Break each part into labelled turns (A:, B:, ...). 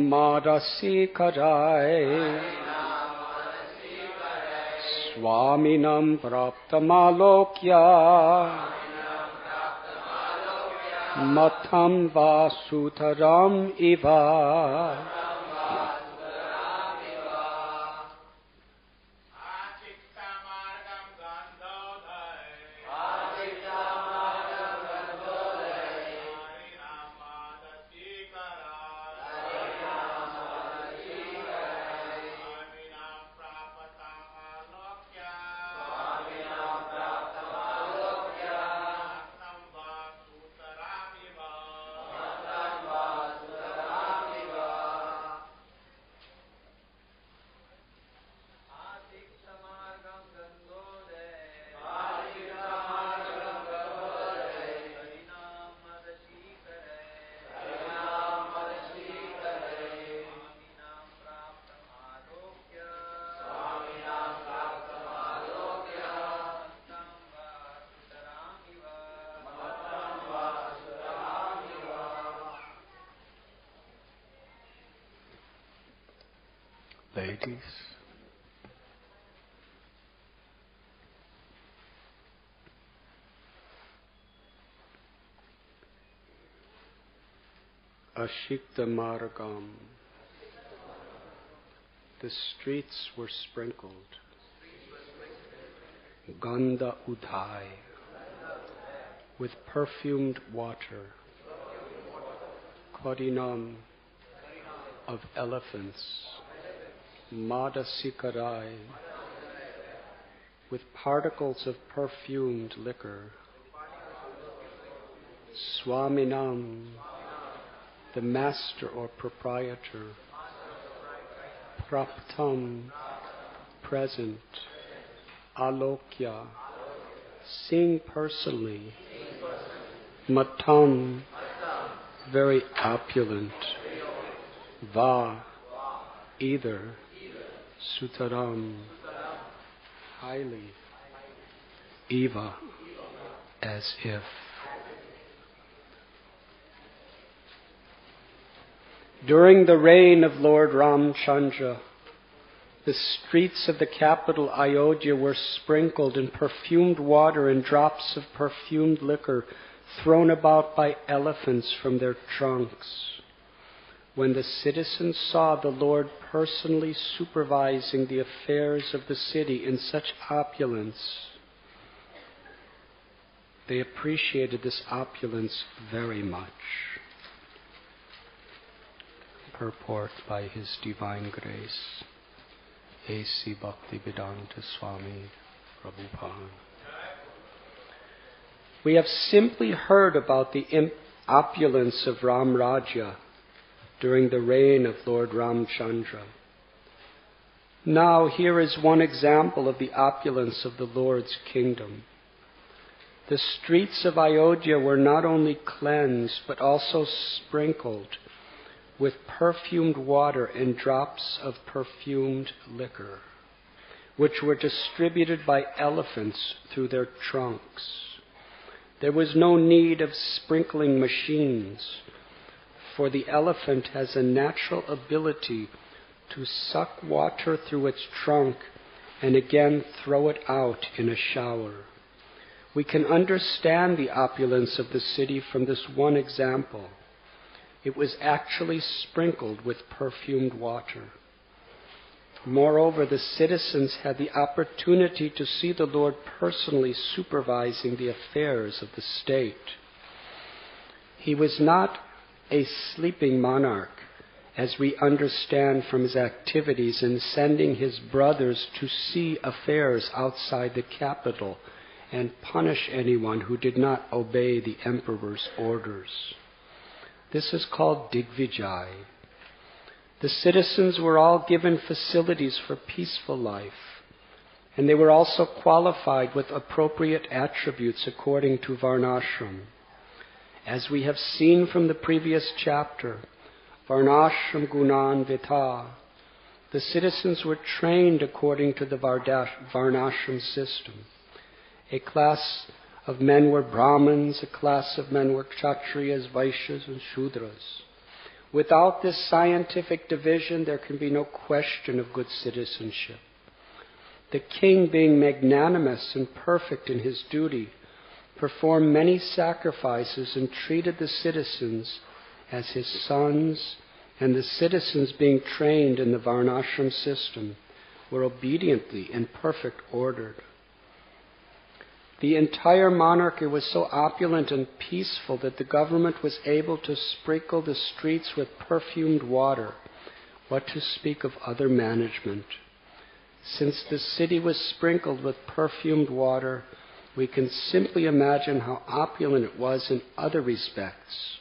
A: Madasikarai Swaminam Praptamalokya Matam Vasutaram Iva. Ladies, Ashikta Margam. The streets were sprinkled. Ganda Udhai. With perfumed water. Kodinam. Of elephants. Madasikarai. With particles of perfumed liquor. Swaminam. The master or proprietor. Praptam, present. Alokya, seeing personally. Matam, very opulent. Va, either. Sutaram, highly. Eva, as if. During the reign of Lord Ramchandra, the streets of the capital Ayodhya were sprinkled in perfumed water and drops of perfumed liquor thrown about by elephants from their trunks. When the citizens saw the Lord personally supervising the affairs of the city in such opulence, they appreciated this opulence very much. Purport by His Divine Grace, A.C. Bhaktivedanta Swami Prabhupada. We have simply heard about the opulence of Ram Rajya during the reign of Lord Ramchandra. Now here is one example of the opulence of the Lord's kingdom. The streets of Ayodhya were not only cleansed but also sprinkled with perfumed water and drops of perfumed liquor, which were distributed by elephants through their trunks. There was no need of sprinkling machines, for the elephant has a natural ability to suck water through its trunk and again throw it out in a shower. We can understand the opulence of the city from this one example. It was actually sprinkled with perfumed water. Moreover, the citizens had the opportunity to see the Lord personally supervising the affairs of the state. He was not a sleeping monarch, as we understand from his activities in sending his brothers to see affairs outside the capital and punish anyone who did not obey the emperor's orders. This is called Digvijay. The citizens were all given facilities for peaceful life, and they were also qualified with appropriate attributes according to Varnashram. As we have seen from the previous chapter, Varnashram Gunan Vita, the citizens were trained according to the Varnashram system. A class of men were Brahmins, a class of men were Kshatriyas, Vaishyas, and Shudras. Without this scientific division, there can be no question of good citizenship. The king, being magnanimous and perfect in his duty, performed many sacrifices and treated the citizens as his sons, and the citizens, being trained in the varnashram system, were obediently in perfect order. The entire monarchy was so opulent and peaceful that the government was able to sprinkle the streets with perfumed water. What to speak of other management? Since the city was sprinkled with perfumed water, we can simply imagine how opulent it was in other respects.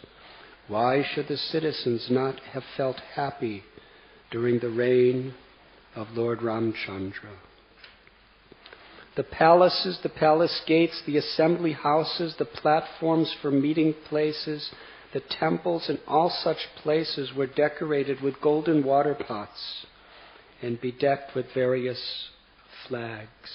A: Why should the citizens not have felt happy during the reign of Lord Ramchandra? The palaces, the palace gates, the assembly houses, the platforms for meeting places, the temples, and all such places were decorated with golden water pots and bedecked with various flags.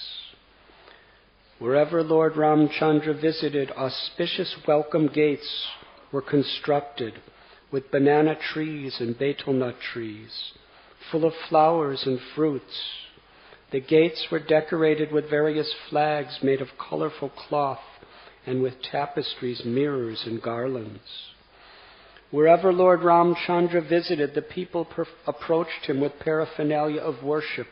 A: Wherever Lord Ramchandra visited, auspicious welcome gates were constructed with banana trees and betel nut trees, full of flowers and fruits. The gates were decorated with various flags made of colorful cloth and with tapestries, mirrors, and garlands. Wherever Lord Ramchandra visited, the people approached him with paraphernalia of worship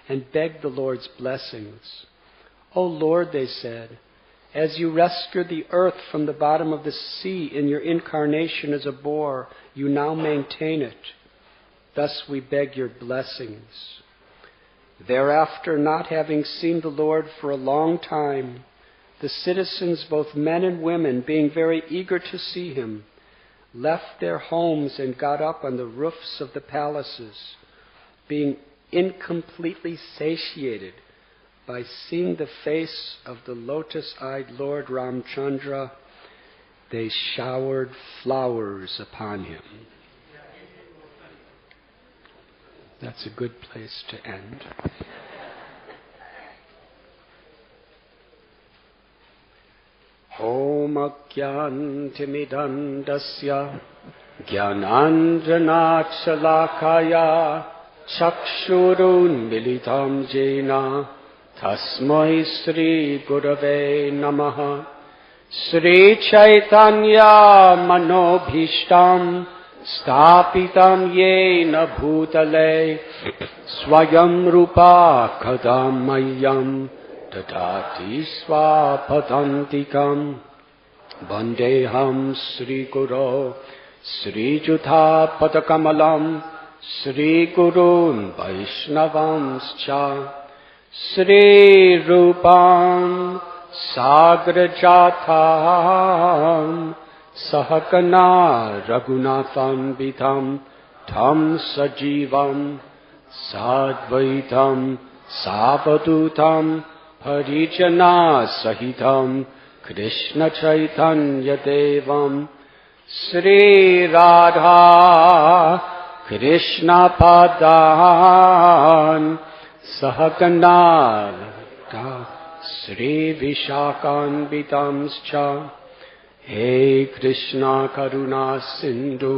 A: and begged the Lord's blessings. "O Lord," they said, "as you rescued the earth from the bottom of the sea in your incarnation as a boar, you now maintain it. Thus we beg your blessings." Thereafter, not having seen the Lord for a long time, the citizens, both men and women, being very eager to see him, left their homes and got up on the roofs of the palaces. Being incompletely satiated by seeing the face of the lotus-eyed Lord Ramchandra, they showered flowers upon him. That's a good place to end. Om Ajnantimidandasya Jnananjanat Shalakaya Chakshurun Militam Jena Tasmai Sri Gurave Namaha Sri Chaitanya Manobhishtam Stapitam Yena Bhutale Swayam Rupa Kadamayam Dadati Swapadantikam Vandeham Sri Guru Sri Jutha Padakamalam Sri Gurun Vaishnavamscha Sri Rupam Sagrajatham Sahakana Raghunathan Vitam Tham Sajivam Sadvaitam Savadutam Harijana Sahitam Krishna Chaitanya Devam Sri Radha Krishna Padan Sahakana Sri Vishakan Vitamscha He Krishna Karuna Sindhu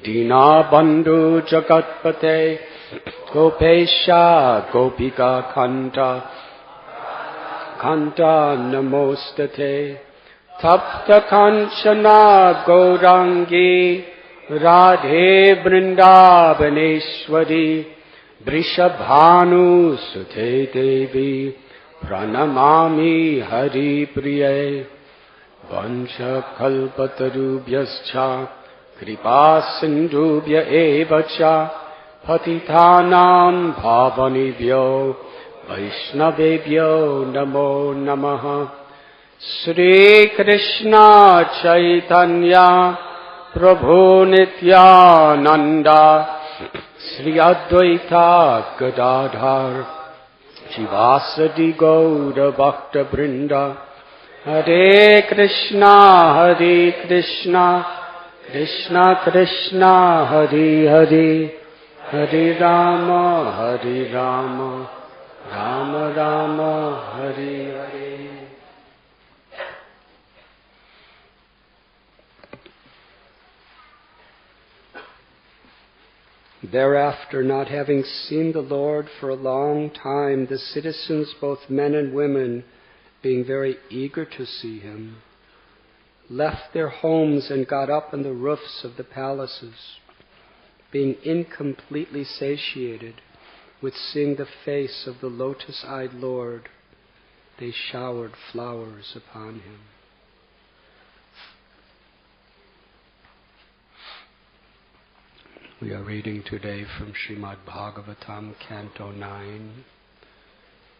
A: Dina Bandhu Jagatpate Gopesha Gopika Kanta Kanta Namostate Tapta Kanchana Gaurangi Radhe Vrindavaneshwari Vrishabhanu Sute Devi Pranamami Hari Priye Vansha Kalpatarubhyascha Kripa Sindhubhya Evacha Patitanam Bhavanibhyo Vaishnavebhyo Namo Namaha Sri Krishna Chaitanya Prabhu Nityananda Sri Advaita Gadadhar Shivasadi Gaura Bhakta Brinda Hare Krishna Krishna Krishna Hare Hare Hare Rama Rama Rama Hare Hare. Thereafter, not having seen the Lord for a long time, the citizens, both men and women, being very eager to see him, left their homes and got up on the roofs of the palaces. Being incompletely satiated with seeing the face of the lotus-eyed Lord, they showered flowers upon him. We are reading today from Srimad Bhagavatam, Canto 9,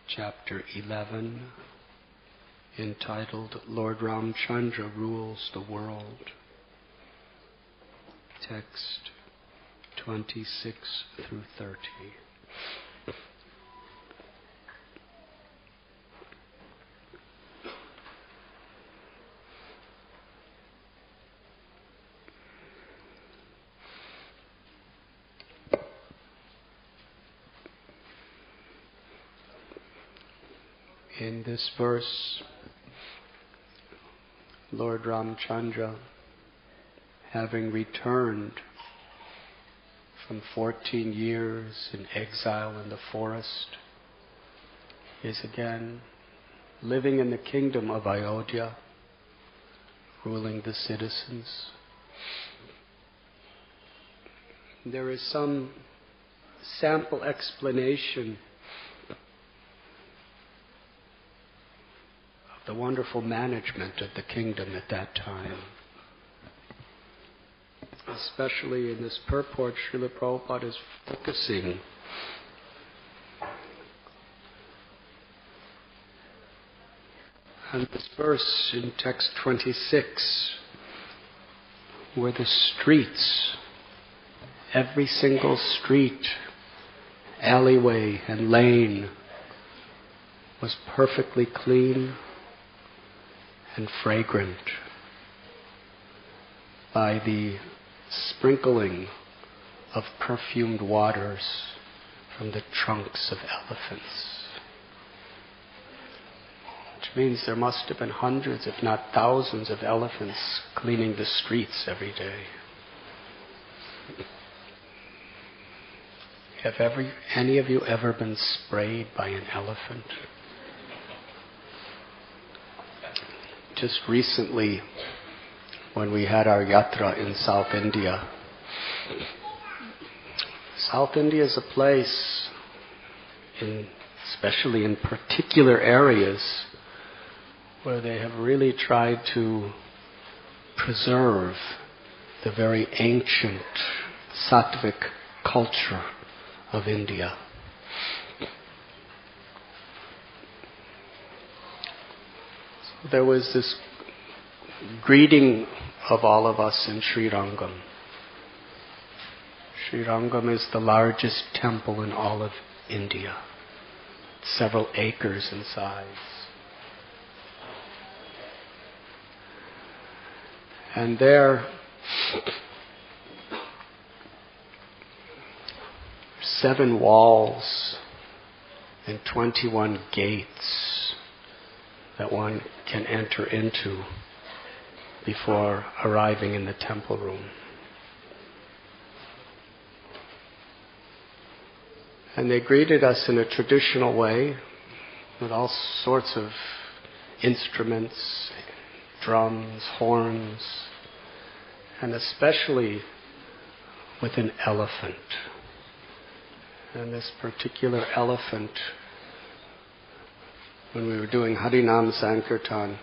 A: Chapter 11, entitled Lord Ramchandra Rules the World. Text 26 through 30. In this verse, Lord Ramchandra, having returned from 14 years in exile in the forest, is again living in the kingdom of Ayodhya, ruling the citizens. There is some sample explanation the wonderful management of the kingdom at that time. Especially in this purport, Srila Prabhupada is focusing on this verse in text 26, where the streets, every single street, alleyway and lane was perfectly clean and fragrant by the sprinkling of perfumed waters from the trunks of elephants. Which means there must have been hundreds, if not thousands, of elephants cleaning the streets every day. Have any of you ever been sprayed by an elephant? Just recently, when we had our yatra in South India. South India is a place, especially in particular areas, where they have really tried to preserve the very ancient sattvic culture of India. There was this greeting of all of us in Sri Rangam. Sri Rangam is the largest temple in all of India, several acres in size. And there, 7 walls and 21 gates that one can enter into before arriving in the temple room. And they greeted us in a traditional way with all sorts of instruments, drums, horns, and especially with an elephant. And this particular elephant, when we were doing Harinam Sankirtan,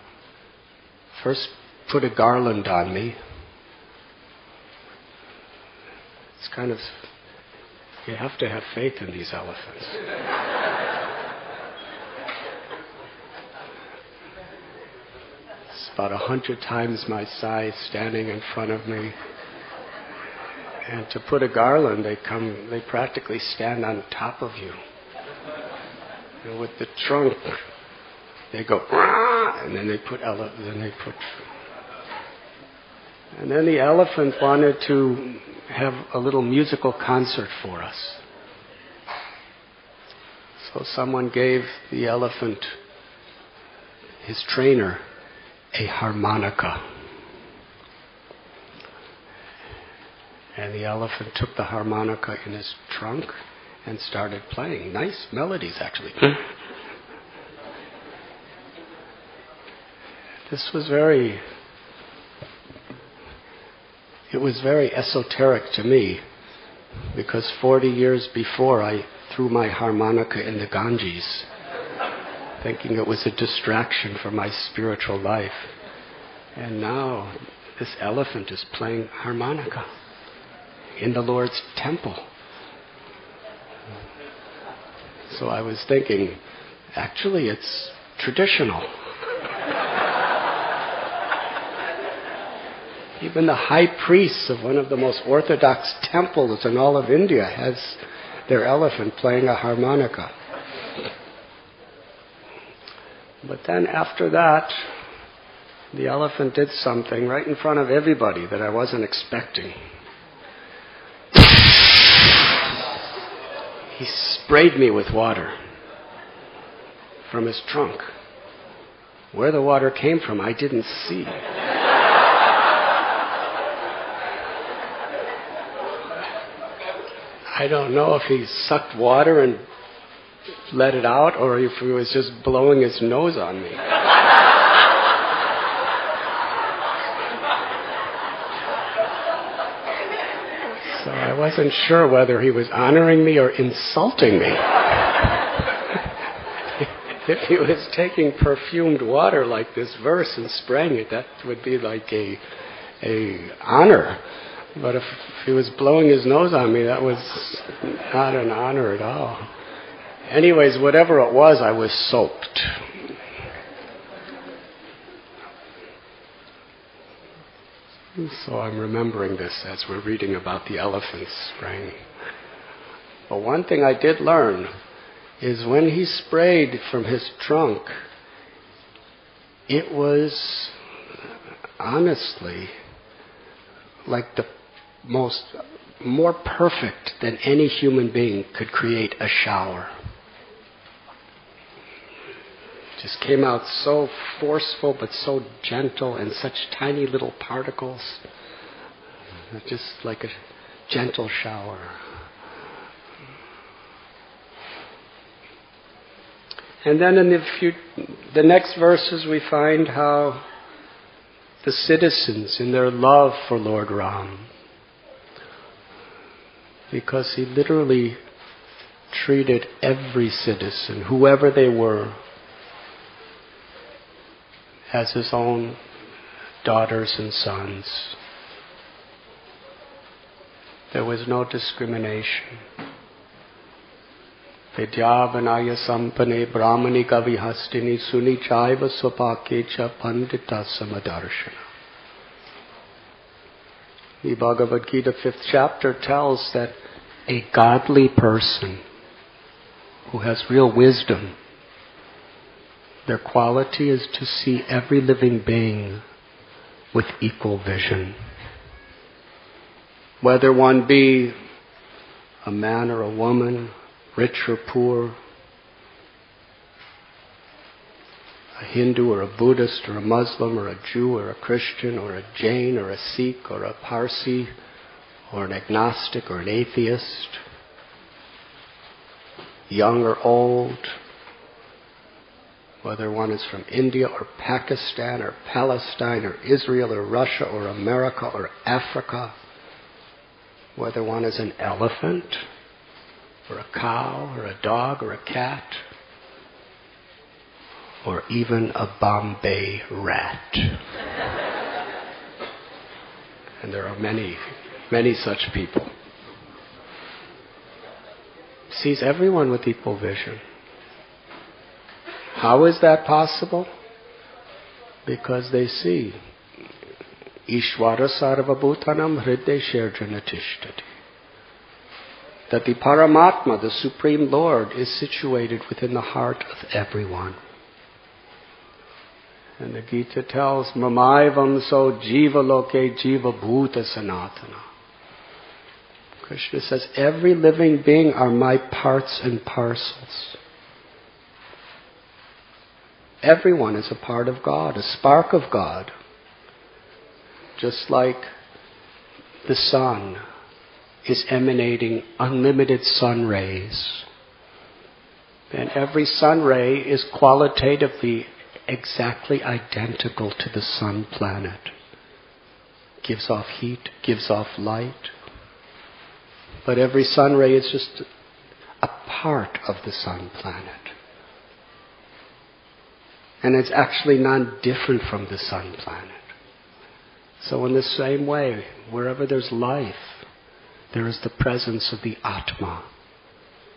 A: first put a garland on me. It's kind of, you have to have faith in these elephants. It's about 100 times my size standing in front of me. And to put a garland, they practically stand on top of you. And with the trunk, they go, and then they put, and then the elephant wanted to have a little musical concert for us. So someone gave the elephant, his trainer, a harmonica. And the elephant took the harmonica in his trunk and started playing. Nice melodies, actually. It was very esoteric to me, because 40 years before I threw my harmonica in the Ganges, thinking it was a distraction for my spiritual life. And now this elephant is playing harmonica in the Lord's temple. So I was thinking, actually it's traditional. Even the high priests of one of the most orthodox temples in all of India has their elephant playing a harmonica. But then after that, the elephant did something right in front of everybody that I wasn't expecting. He sprayed me with water from his trunk. Where the water came from, I didn't see. I don't know if he sucked water and let it out, or if he was just blowing his nose on me. So I wasn't sure whether he was honoring me or insulting me. If he was taking perfumed water like this verse and spraying it, that would be like a honor. But if he was blowing his nose on me, that was not an honor at all. Anyways, whatever it was, I was soaked. So I'm remembering this as we're reading about the elephants spraying. But one thing I did learn is when he sprayed from his trunk, it was honestly like the more perfect than any human being could create a shower. Just came out so forceful but so gentle, and such tiny little particles. Just like a gentle shower. And then in the next verses we find how the citizens, in their love for Lord Ram, because he literally treated every citizen, whoever they were, as his own daughters and sons. There was no discrimination. Vidyavanaya sampane brahmani kavihastini suni chaiva swapakecha pandita samadarshana. The Bhagavad Gita 5th chapter tells that a godly person who has real wisdom, their quality is to see every living being with equal vision. Whether one be a man or a woman, rich or poor, a Hindu or a Buddhist or a Muslim or a Jew or a Christian or a Jain or a Sikh or a Parsi or an agnostic or an atheist, young or old, whether one is from India or Pakistan or Palestine or Israel or Russia or America or Africa, whether one is an elephant or a cow or a dog or a cat, or even a Bombay rat. And there are many, many such people. Sees everyone with equal vision. How is that possible? Because they see Ishvara Sarvabhutanam Hriday Sherjana Tishtati. That the Paramatma, the Supreme Lord, is situated within the heart of everyone. And the Gita tells, Mamaivam so jiva loke jiva bhuta sanatana. Krishna says, every living being are my parts and parcels. Everyone is a part of God, a spark of God. Just like the sun is emanating unlimited sun rays. And every sun ray is qualitatively exactly identical to the sun planet. Gives off heat, gives off light. But every sun ray is just a part of the sun planet. And it's actually non-different from the sun planet. So in the same way, wherever there's life, there is the presence of the Atma,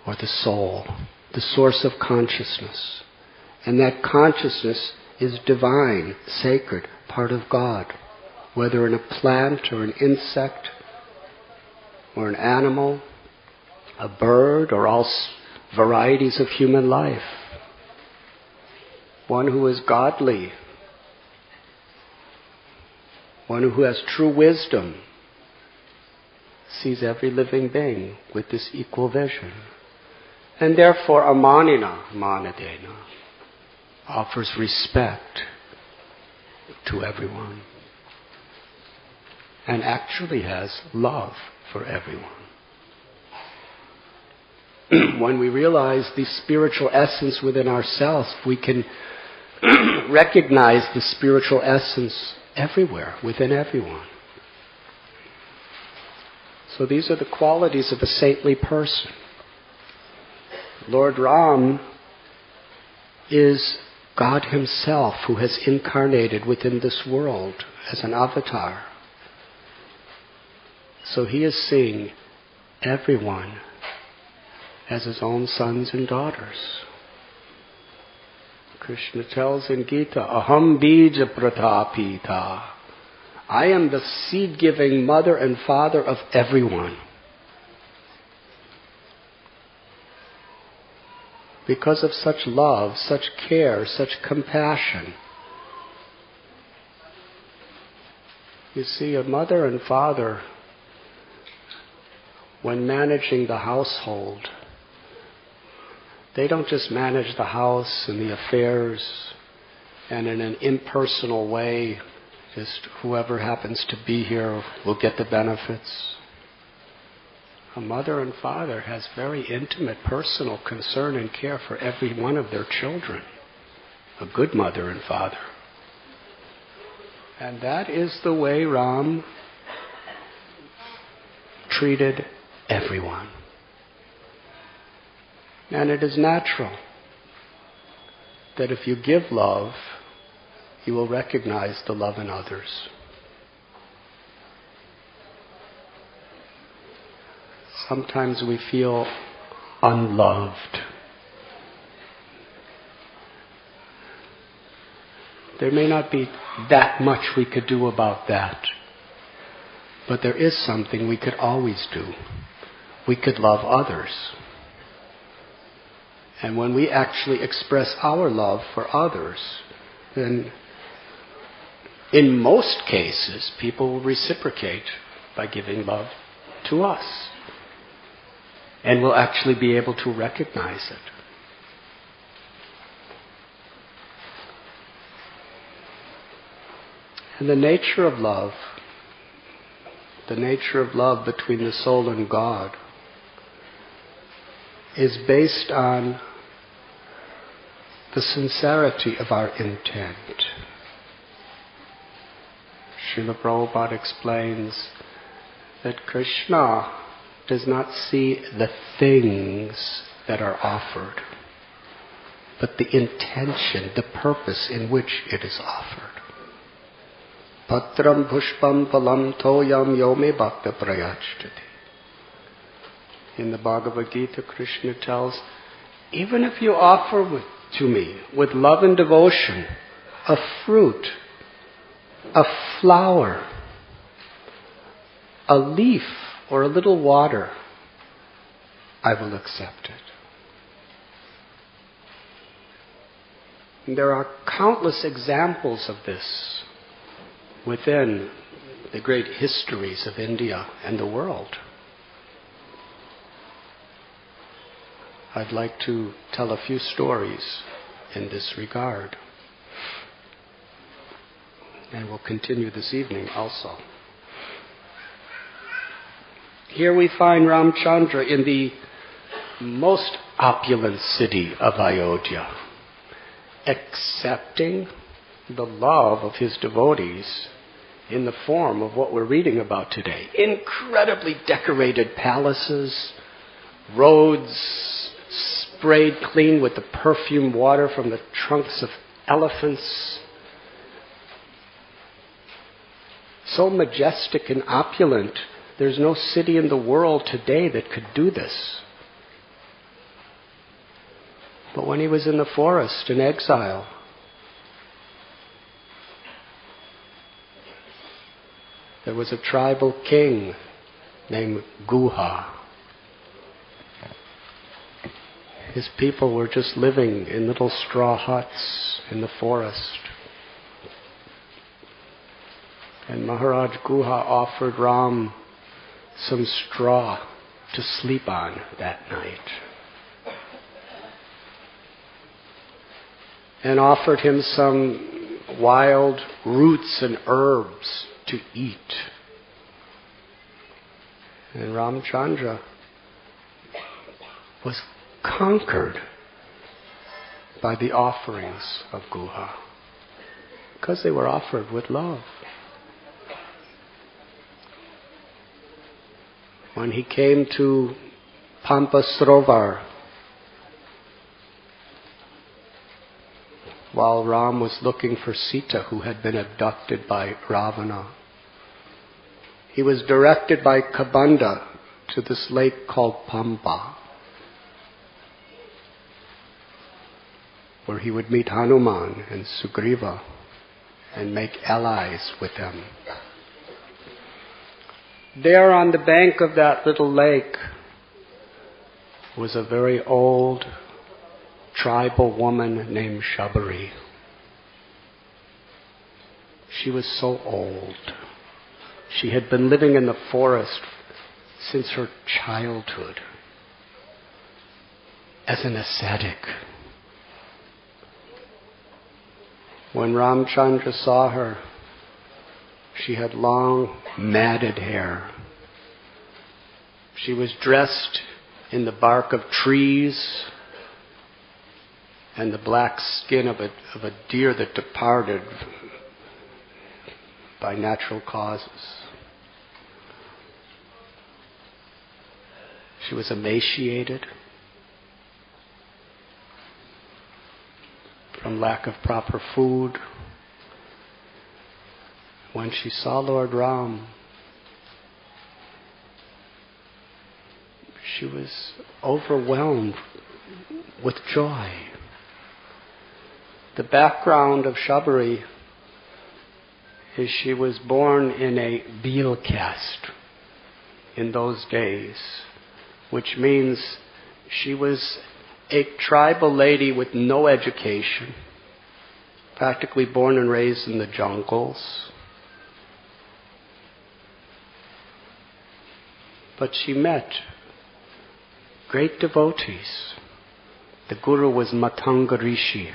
A: or the soul, the source of consciousness. And that consciousness is divine, sacred, part of God. Whether in a plant or an insect or an animal, a bird, or all varieties of human life. One who is godly, one who has true wisdom, sees every living being with this equal vision. And therefore, amanina manadena, offers respect to everyone. And actually has love for everyone. When we realize the spiritual essence within ourselves, we can recognize the spiritual essence everywhere, within everyone. So these are the qualities of a saintly person. Lord Ram is God Himself who has incarnated within this world as an avatar. So He is seeing everyone as His own sons and daughters. Krishna tells in Gita, Aham bija pratapita. I am the seed-giving mother and father of everyone. Because of such love, such care, such compassion. You see, a mother and father, when managing the household, they don't just manage the house and the affairs and in an impersonal way, just whoever happens to be here will get the benefits. A mother and father has very intimate personal concern and care for every one of their children. A good mother and father. And that is the way Ram treated everyone. And it is natural that if you give love, you will recognize the love in others. Sometimes we feel unloved. There may not be that much we could do about that, but there is something we could always do. We could love others. And when we actually express our love for others, then in most cases, people will reciprocate by giving love to us. And will actually be able to recognize it. And the nature of love between the soul and God, is based on the sincerity of our intent. Srila Prabhupada explains that Krishna does not see the things that are offered, but the intention, the purpose in which it is offered. Patram pushpam palam toyam yome bhakta prayachyati. In the Bhagavad Gita, Krishna tells, even if you offer to me with love and devotion a fruit, a flower, a leaf, or a little water, I will accept it. And there are countless examples of this within the great histories of India and the world. I'd like to tell a few stories in this regard. And we'll continue this evening also. Here we find Ramchandra in the most opulent city of Ayodhya, accepting the love of his devotees in the form of what we're reading about today. Incredibly decorated palaces, roads sprayed clean with the perfumed water from the trunks of elephants. So majestic and opulent, there's no city in the world today that could do this. But when he was in the forest in exile, there was a tribal king named Guha. His people were just living in little straw huts in the forest. And Maharaj Guha offered Ram some straw to sleep on that night. And offered him some wild roots and herbs to eat. And Ramchandra was conquered by the offerings of Guha, because they were offered with love. When he came to Pampa Srovar, while Ram was looking for Sita, who had been abducted by Ravana, he was directed by Kabanda to this lake called Pampa, where he would meet Hanuman and Sugriva and make allies with them. There on the bank of that little lake was a very old tribal woman named Shabari. She was so old. She had been living in the forest since her childhood as an ascetic. When Ramchandra saw her, she had long, matted hair. She was dressed in the bark of trees and the black skin of a deer that departed by natural causes. She was emaciated from lack of proper food. When she saw Lord Ram, she was overwhelmed with joy. The background of Shabari is she was born in a Bhil caste in those days, which means she was a tribal lady with no education, practically born and raised in the jungles. But she met great devotees. The guru was Matanga Rishi,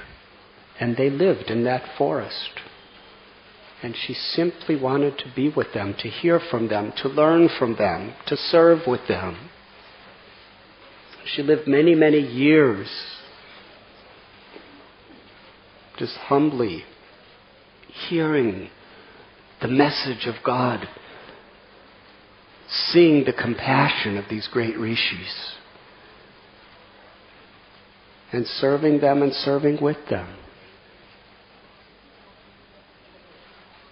A: and they lived in that forest. And she simply wanted to be with them, to hear from them, to learn from them, to serve with them. She lived many, many years just humbly hearing the message of God, seeing the compassion of these great rishis, and serving them and serving with them.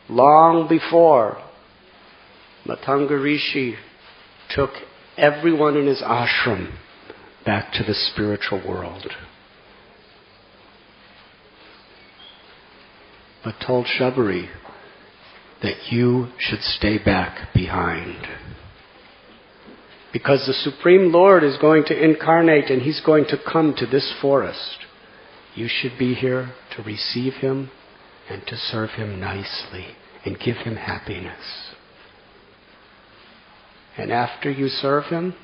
A: Long before, Matanga Rishi took everyone in his ashram back to the spiritual world, but told Shabari that you should stay back behind. Because the Supreme Lord is going to incarnate and He's going to come to this forest. You should be here to receive Him and to serve Him nicely and give Him happiness. And after you serve Him,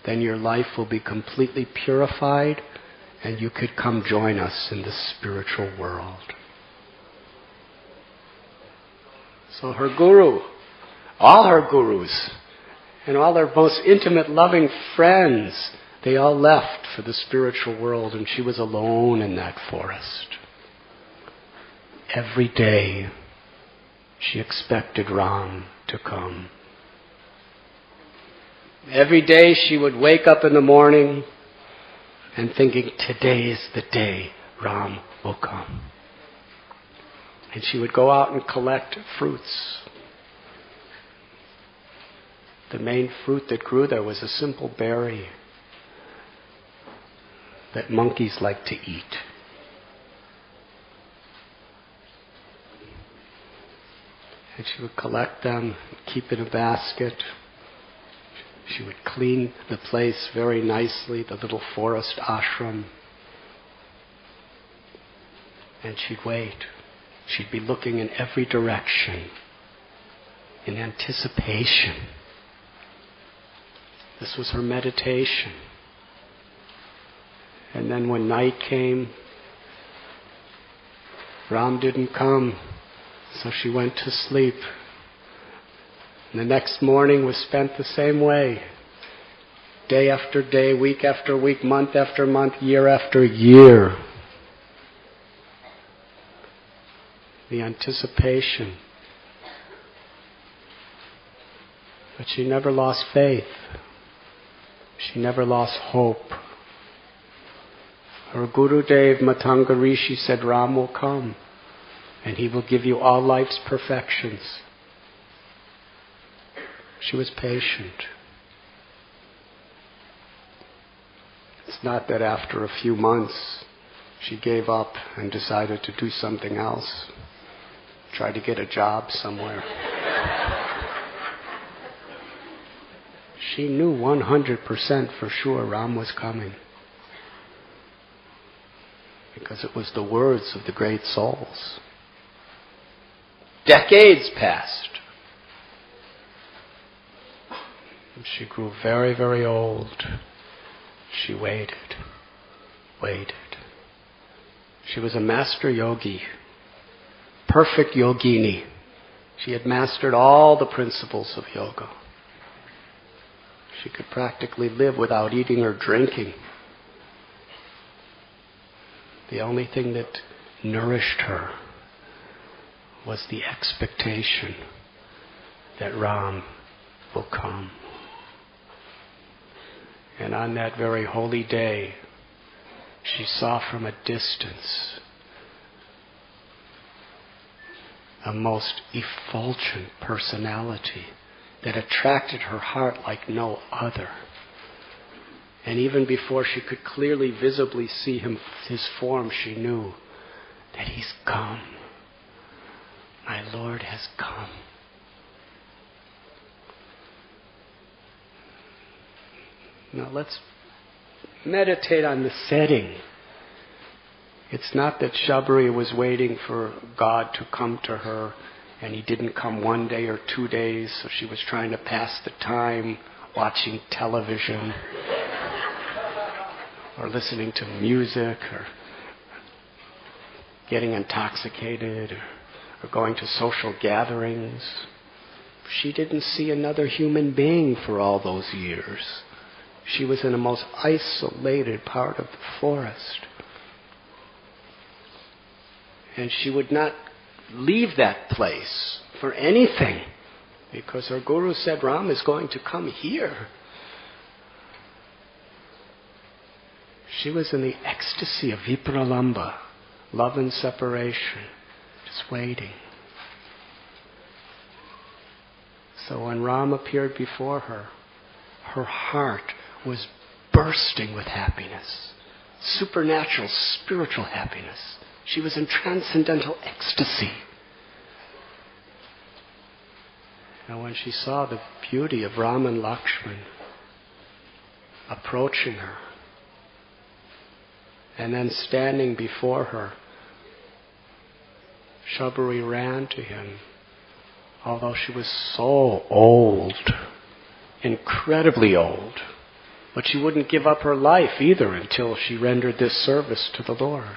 A: then your life will be completely purified and you could come join us in the spiritual world. So her guru, all her gurus, And all their most intimate, loving friends, they all left for the spiritual world, and she was alone in that forest. Every day, she expected Ram to come. Every day she would wake up in the morning and thinking, today is the day Ram will come. And she would go out and collect fruits. The main fruit that grew there was a simple berry that monkeys like to eat. And she would collect them, keep in a basket. She would clean the place very nicely, the little forest ashram. And she'd wait. She'd be looking in every direction in anticipation. This was her meditation. And then when night came, Ram didn't come, so she went to sleep. And the next morning was spent the same way. Day after day, week after week, month after month, year after year. The anticipation. But she never lost faith. She never lost hope. Her Gurudev Matanga Rishi said, Ram will come and he will give you all life's perfections. She was patient. It's not that after a few months she gave up and decided to do something else, try to get a job somewhere. She knew 100% for sure Ram was coming, because it was the words of the great souls. Decades passed. And she grew very, very old. She waited. She was a master yogi, perfect yogini. She had mastered all the principles of yoga. She could practically live without eating or drinking. The only thing that nourished her was the expectation that Ram will come. And on that very holy day, she saw from a distance a most effulgent personality that attracted her heart like no other. And even before she could clearly, visibly see him, his form, she knew that he's come. My Lord has come. Now let's meditate on the setting. It's not that Shabari was waiting for God to come to her and he didn't come 1 day or 2 days, so she was trying to pass the time watching television or listening to music or getting intoxicated or going to social gatherings. She didn't see another human being for all those years. She was in a most isolated part of the forest. And she would not leave that place for anything, because her guru said Ram is going to come here. She was in the ecstasy of vipralamba, love and separation, just waiting. So when Ram appeared before her, her heart was bursting with happiness, supernatural, spiritual happiness. She was in transcendental ecstasy. And when she saw the beauty of Ram and Lakshman approaching her, and then standing before her, Shabari ran to him, although she was so old, incredibly old. But she wouldn't give up her life either until she rendered this service to the Lord.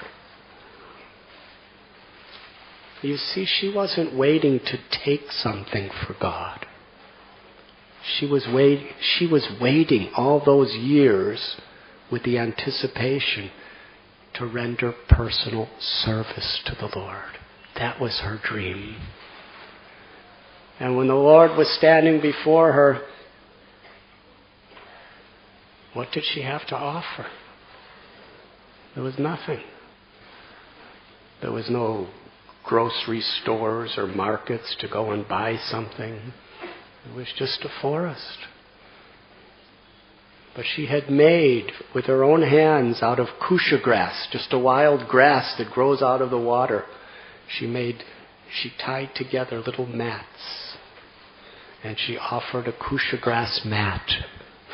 A: You see, she wasn't waiting to take something for God. She was waiting all those years with the anticipation to render personal service to the Lord. That was her dream. And when the Lord was standing before her, what did she have to offer? There was nothing. There was no grocery stores or markets to go and buy something. It was just a forest. But she had made, with her own hands, out of kusha grass, just a wild grass that grows out of the water, she tied together little mats. And she offered a kusha grass mat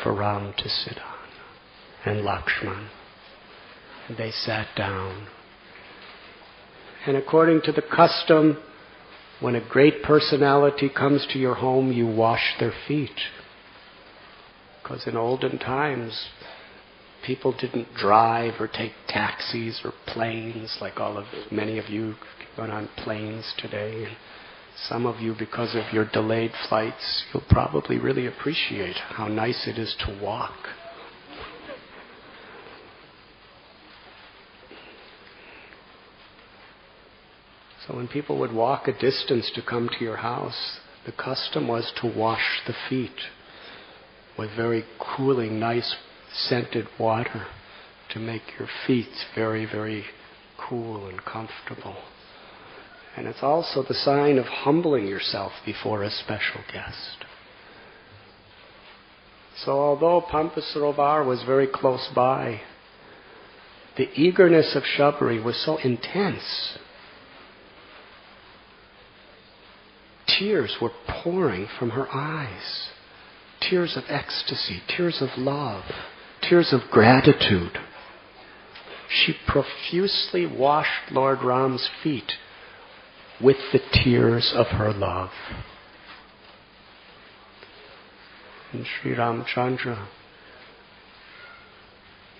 A: for Ram to sit on, and Lakshman. And they sat down. And according to the custom, when a great personality comes to your home, you wash their feet. Because in olden times, people didn't drive or take taxis or planes like many of you going on planes today. And some of you, because of your delayed flights, you'll probably really appreciate how nice it is to walk. So when people would walk a distance to come to your house, the custom was to wash the feet with very cooling, nice, scented water to make your feet very, very cool and comfortable. And it's also the sign of humbling yourself before a special guest. So although Pampa Sarovar was very close by, the eagerness of Shabari was so intense. Tears were pouring from her eyes. Tears of ecstasy, tears of love, tears of gratitude. She profusely washed Lord Ram's feet with the tears of her love. And Sri Ramchandra,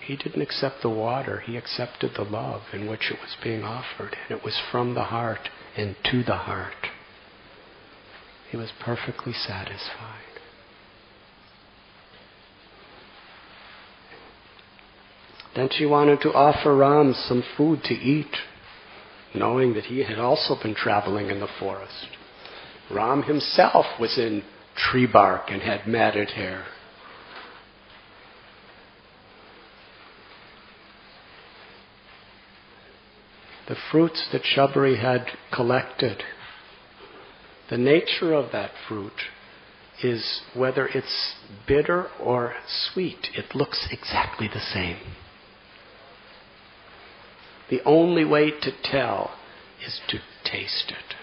A: he didn't accept the water, he accepted the love in which it was being offered. And it was from the heart and to the heart. He was perfectly satisfied. Then she wanted to offer Ram some food to eat, knowing that he had also been traveling in the forest. Ram himself was in tree bark and had matted hair. The fruits that Shabari had collected, the nature of that fruit is whether it's bitter or sweet, it looks exactly the same. The only way to tell is to taste it.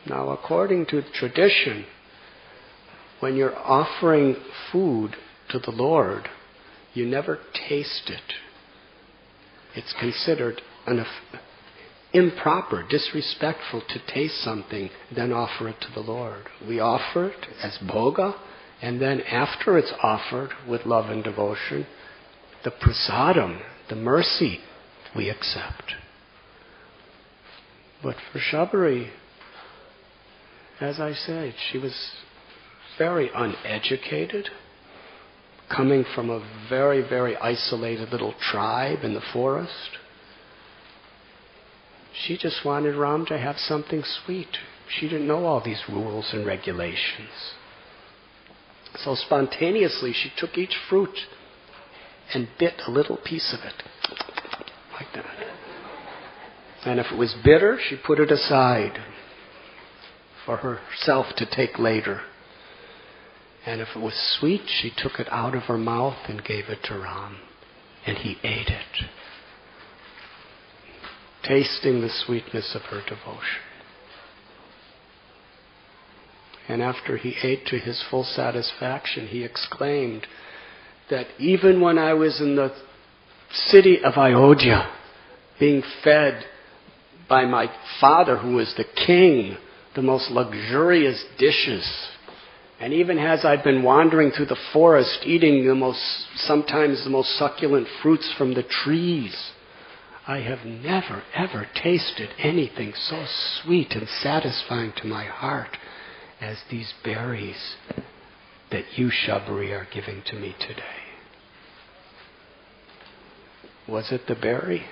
A: Now, according to tradition, when you're offering food to the Lord, you never taste it. It's considered improper, disrespectful to taste something, then offer it to the Lord. We offer it as bhoga, and then after it's offered with love and devotion, the prasadam, the mercy, we accept. But for Shabari, as I said, she was very uneducated, coming from a very, very isolated little tribe in the forest. She just wanted Ram to have something sweet. She didn't know all these rules and regulations. So spontaneously she took each fruit and bit a little piece of it, like that. And if it was bitter, she put it aside for herself to take later. And if it was sweet, she took it out of her mouth and gave it to Ram. And he ate it, tasting the sweetness of her devotion. And after he ate to his full satisfaction, he exclaimed that even when I was in the city of Ayodhya, being fed by my father, who was the king, the most luxurious dishes, and even as I've been wandering through the forest, eating sometimes the most succulent fruits from the trees, I have never, ever tasted anything so sweet and satisfying to my heart as these berries that you, Shabari, are giving to me today. Was it the berry?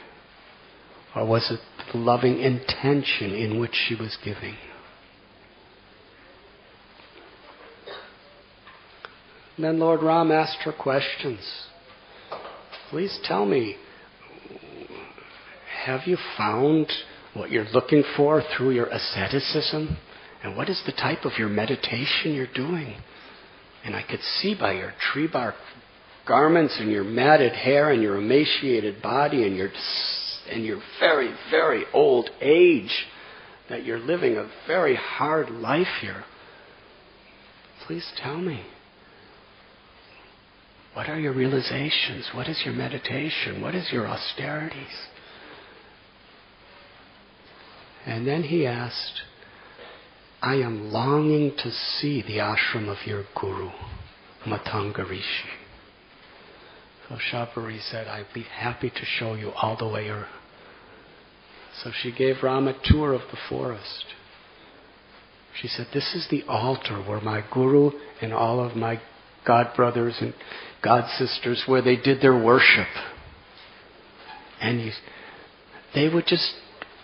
A: Or was it the loving intention in which she was giving? And then Lord Ram asked her questions. Please tell me, have you found what you're looking for through your asceticism? And what is the type of your meditation you're doing? And I could see by your tree bark garments and your matted hair and your emaciated body and your very, very old age that you're living a very hard life here. Please tell me. What are your realizations? What is your meditation? What is your austerities? And then he asked, I am longing to see the ashram of your guru, Matanga Rishi. So Shabari said, I'd be happy to show you all the way around. So she gave Ram a tour of the forest. She said, this is the altar where my guru and all of my god brothers and god sisters, where they did their worship. And they would just,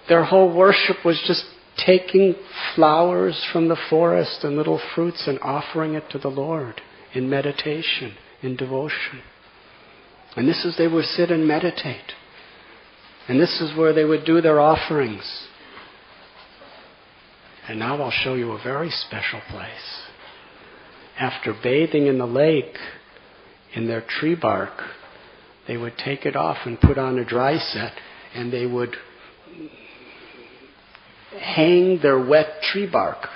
A: their whole worship was just taking flowers from the forest and little fruits and offering it to the Lord in meditation, in devotion. And this is, they would sit and meditate. And this is where they would do their offerings. And now I'll show you a very special place. After bathing in the lake, in their tree bark, they would take it off and put on a dry set, and they would hang their wet tree bark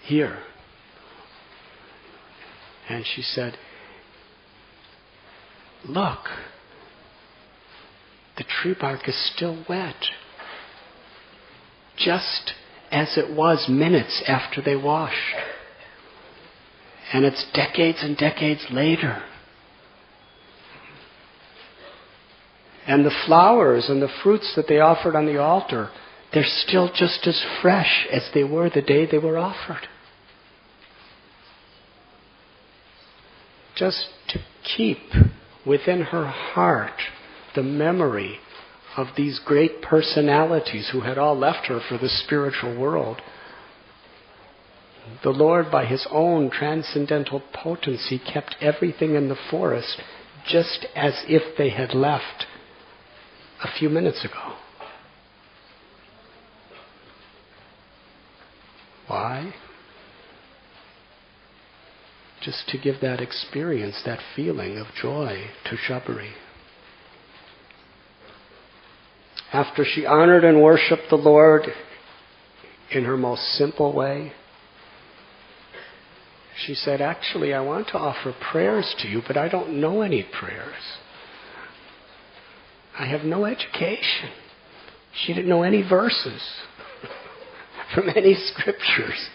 A: here. And she said, look, the tree bark is still wet, just as it was minutes after they washed. And it's decades and decades later. And the flowers and the fruits that they offered on the altar, they're still just as fresh as they were the day they were offered. Just to keep within her heart the memory of these great personalities who had all left her for the spiritual world. The Lord, by His own transcendental potency, kept everything in the forest just as if they had left a few minutes ago. Why? Just to give that experience, that feeling of joy to Shabari. After she honored and worshipped the Lord in her most simple way, she said, actually, I want to offer prayers to you, but I don't know any prayers. I have no education. She didn't know any verses from any scriptures.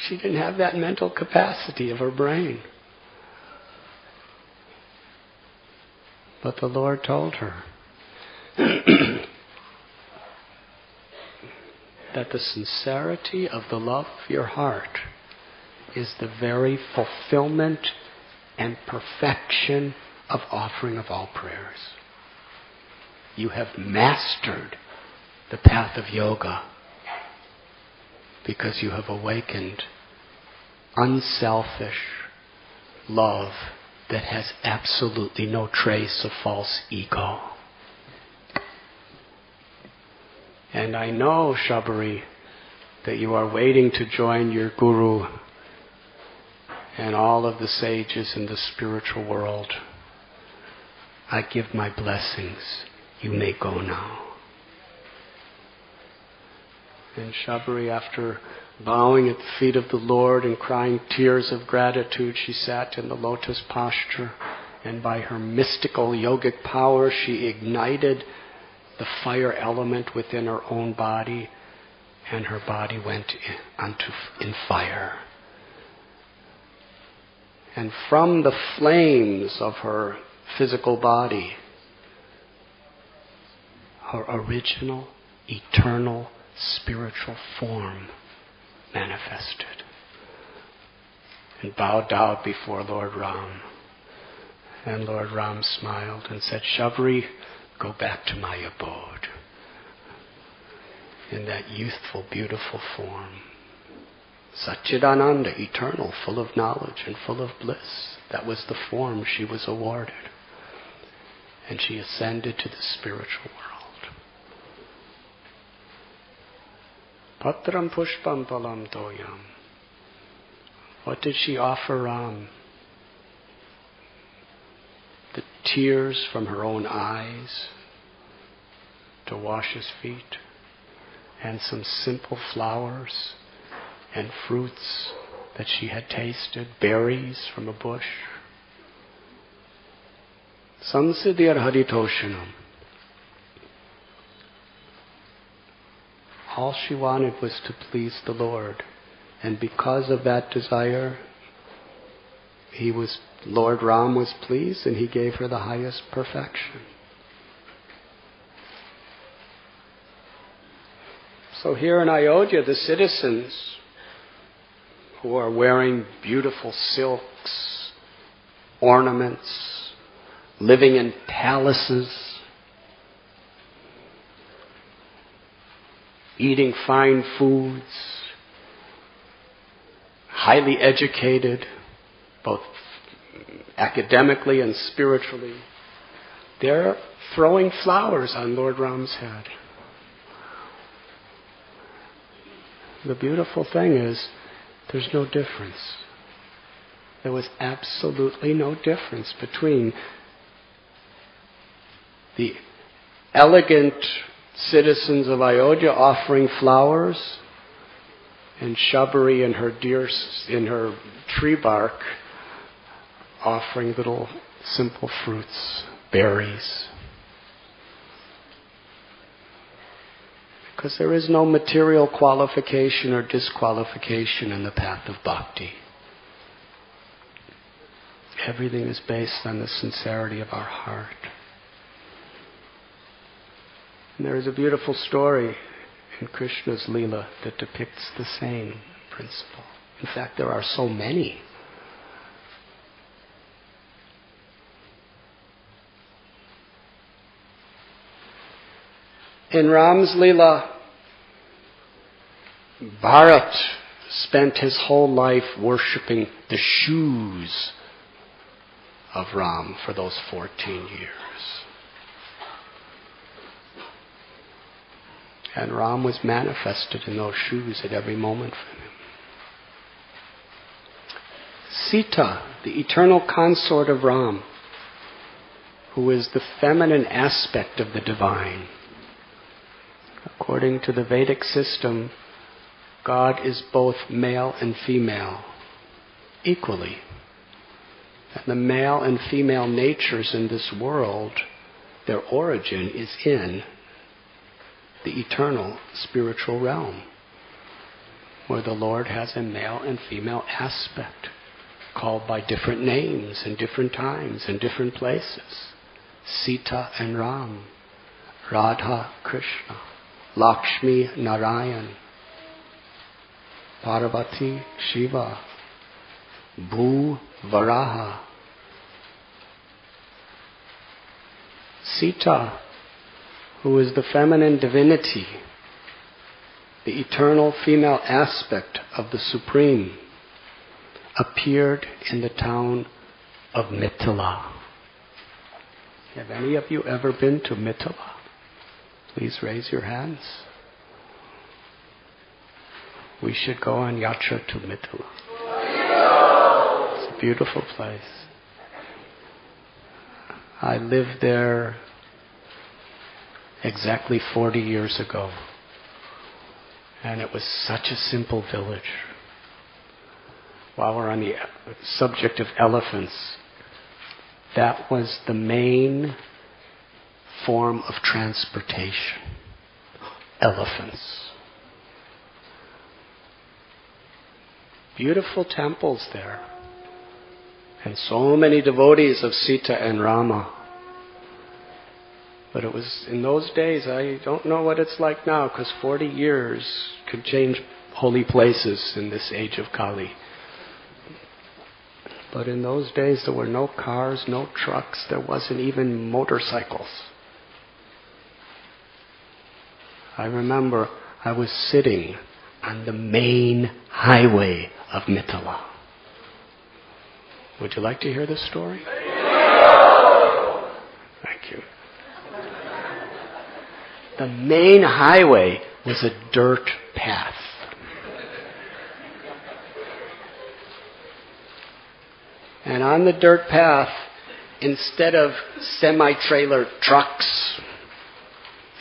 A: She didn't have that mental capacity of her brain. But the Lord told her that the sincerity of the love of your heart is the very fulfillment and perfection of offering of all prayers. You have mastered the path of yoga because you have awakened unselfish love that has absolutely no trace of false ego. And I know, Shabari, that you are waiting to join your guru and all of the sages in the spiritual world. I give my blessings. You may go now. And Shabari, after bowing at the feet of the Lord and crying tears of gratitude, she sat in the lotus posture, and by her mystical yogic power she ignited the fire element within her own body, and her body went in fire. And from the flames of her physical body, her original, eternal, spiritual form manifested. and bowed down before Lord Ram. And Lord Ram smiled and said, Shabri, go back to my abode. In that youthful, beautiful form. Satchidananda, eternal, full of knowledge and full of bliss. That was the form she was awarded. And she ascended to the spiritual world. Patram pushpam palam toyam. What did she offer Ram? The tears from her own eyes to wash his feet, and some simple flowers and fruits that she had tasted, berries from a bush. Samsiddhir haritoshanam. All she wanted was to please the Lord. And because of that desire, Lord Ram was pleased and he gave her the highest perfection. So here in Ayodhya, the citizens who are wearing beautiful silks, ornaments, living in palaces, eating fine foods, highly educated, both academically and spiritually, they're throwing flowers on Lord Ram's head. The beautiful thing is, there's no difference. There was absolutely no difference between the elegant citizens of Ayodhya offering flowers and Shabari and her in her tree bark offering little simple fruits, berries. Because there is no material qualification or disqualification in the path of bhakti. Everything is based on the sincerity of our heart. And there is a beautiful story in Krishna's Leela that depicts the same principle. In fact, there are so many. In Ram's Leela, Bharat spent his whole life worshipping the shoes of Ram for those 14 years. And Ram was manifested in those shoes at every moment for him. Sita, the eternal consort of Ram, who is the feminine aspect of the divine. According to the Vedic system, God is both male and female, equally. And the male and female natures in this world, their origin is in the eternal spiritual realm, where the Lord has a male and female aspect, called by different names in different times and different places. Sita and Ram, Radha, Krishna, Lakshmi, Narayan, Parvati, Shiva, Bhu, Varaha. Sita, who is the feminine divinity, the eternal female aspect of the Supreme, appeared in the town of Mithila. Have any of you ever been to Mithila? Please raise your hands. We should go on yatra to Mithila. It's a beautiful place. I lived there exactly 40 years ago. And it was such a simple village. While we're on the subject of elephants, that was the main form of transportation. Elephants. Beautiful temples there. And so many devotees of Sita and Rama. But it was in those days, I don't know what it's like now, because 40 years could change holy places in this age of Kali. But in those days there were no cars, no trucks, there wasn't even motorcycles. I remember I was sitting on the main highway of Mithila. Would you like to hear this story? Thank you. The main highway was a dirt path. And on the dirt path, instead of semi-trailer trucks,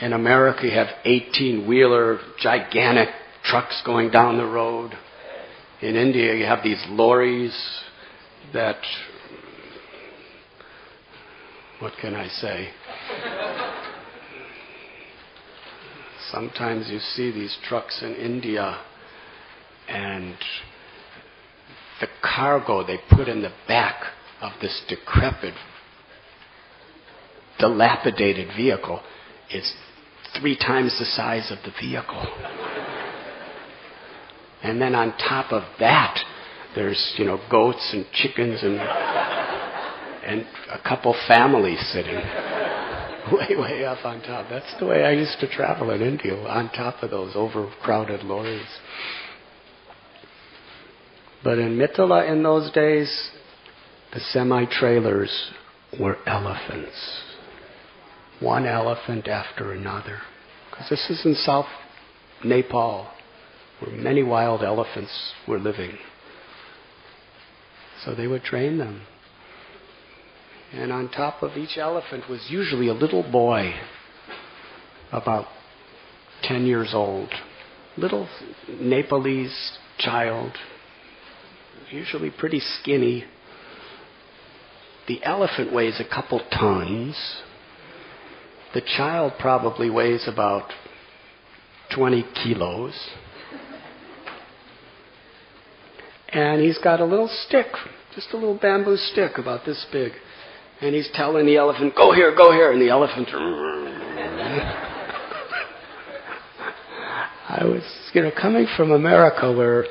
A: in America you have 18-wheeler, gigantic trucks going down the road. In India you have these lorries that, what can I say? Sometimes you see these trucks in India and the cargo they put in the back of this decrepit, dilapidated vehicle is 3 times the size of the vehicle. And then on top of that, there's, goats and chickens and a couple families sitting way up on top. That's the way I used to travel in India, on top of those overcrowded lorries. But in Mithila in those days, the semi-trailers were elephants. One elephant after another. Because this is in South Nepal, where many wild elephants were living. So they would train them. And on top of each elephant was usually a little boy, about 10 years old. Little Nepalese child, usually pretty skinny. The elephant weighs a couple tons. The child probably weighs about 20 kilos. And he's got a little stick, just a little bamboo stick about this big. And he's telling the elephant, go here, and the elephant... I was, coming from America where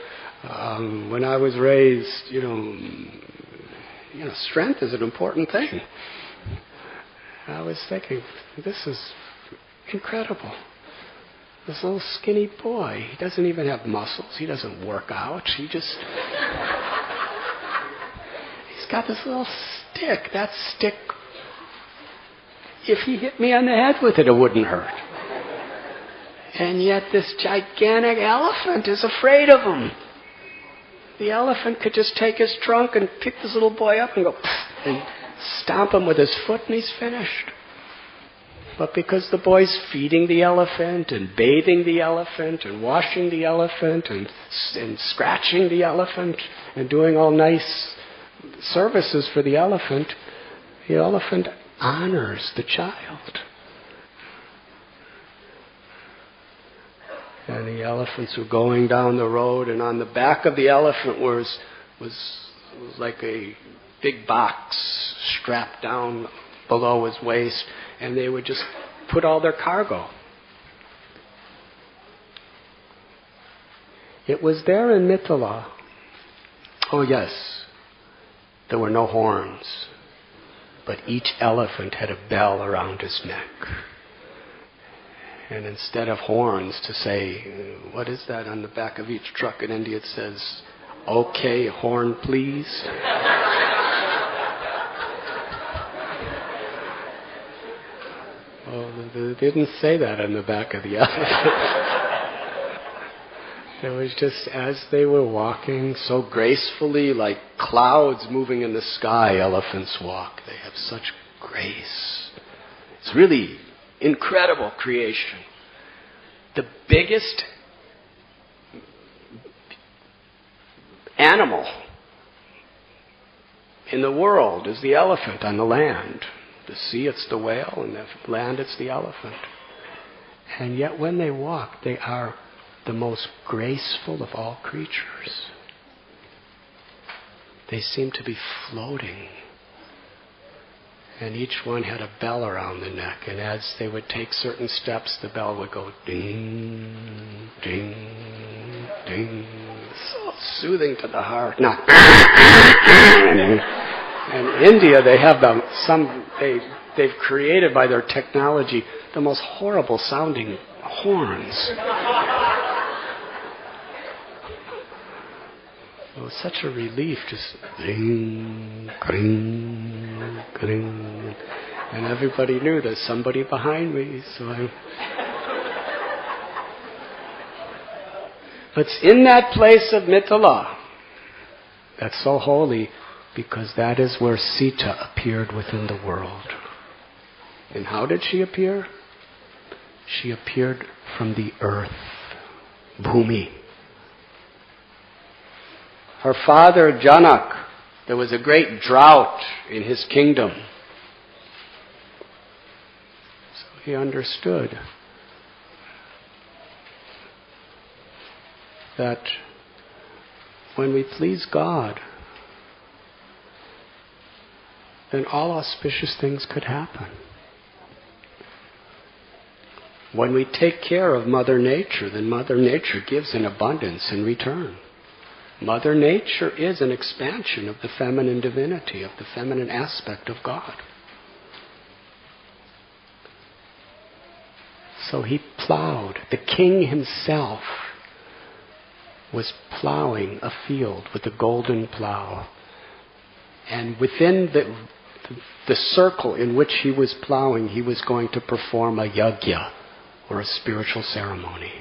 A: when I was raised, strength is an important thing. I was thinking, this is incredible. This little skinny boy, he doesn't even have muscles. He doesn't work out. He's got this little stick. That stick, if he hit me on the head with it, it wouldn't hurt. And yet this gigantic elephant is afraid of him. The elephant could just take his trunk and pick this little boy up and go and stomp him with his foot and he's finished. But because the boy's feeding the elephant and bathing the elephant and washing the elephant and scratching the elephant and doing all nice services for the elephant honors the child. And the elephants were going down the road, and on the back of the elephant was like a big box strapped down below his waist, and they would just put all their cargo. It was there in Mithila. Oh yes, there were no horns, but each elephant had a bell around his neck. And instead of horns to say, what is that on the back of each truck in India? It says, okay, horn please. Oh, they didn't say that on the back of the elephant. It was just as they were walking so gracefully, like clouds moving in the sky, elephants walk. They have such grace. It's really incredible creation. The biggest animal in the world is the elephant on the land. The sea, it's the whale, and the land, it's the elephant. And yet when they walk, they are the most graceful of all creatures. They seem to be floating. And each one had a bell around the neck, and as they would take certain steps, the bell would go ding, ding, ding. So soothing to the heart. Not. And in India, they have they've created by their technology the most horrible sounding horns. It was such a relief, just ding, ding, ding. And everybody knew there's somebody behind me, But it's in that place of Mithila that's so holy, because that is where Sita appeared within the world. And how did she appear? She appeared from the earth, Bhumi. Her father Janak, there was a great drought in his kingdom. So he understood that when we please God, then all auspicious things could happen. When we take care of Mother Nature, then Mother Nature gives in abundance in return. Mother Nature is an expansion of the feminine divinity, of the feminine aspect of God. So he plowed. The king himself was plowing a field with a golden plow. And within the circle in which he was plowing, he was going to perform a yajna, or a spiritual ceremony.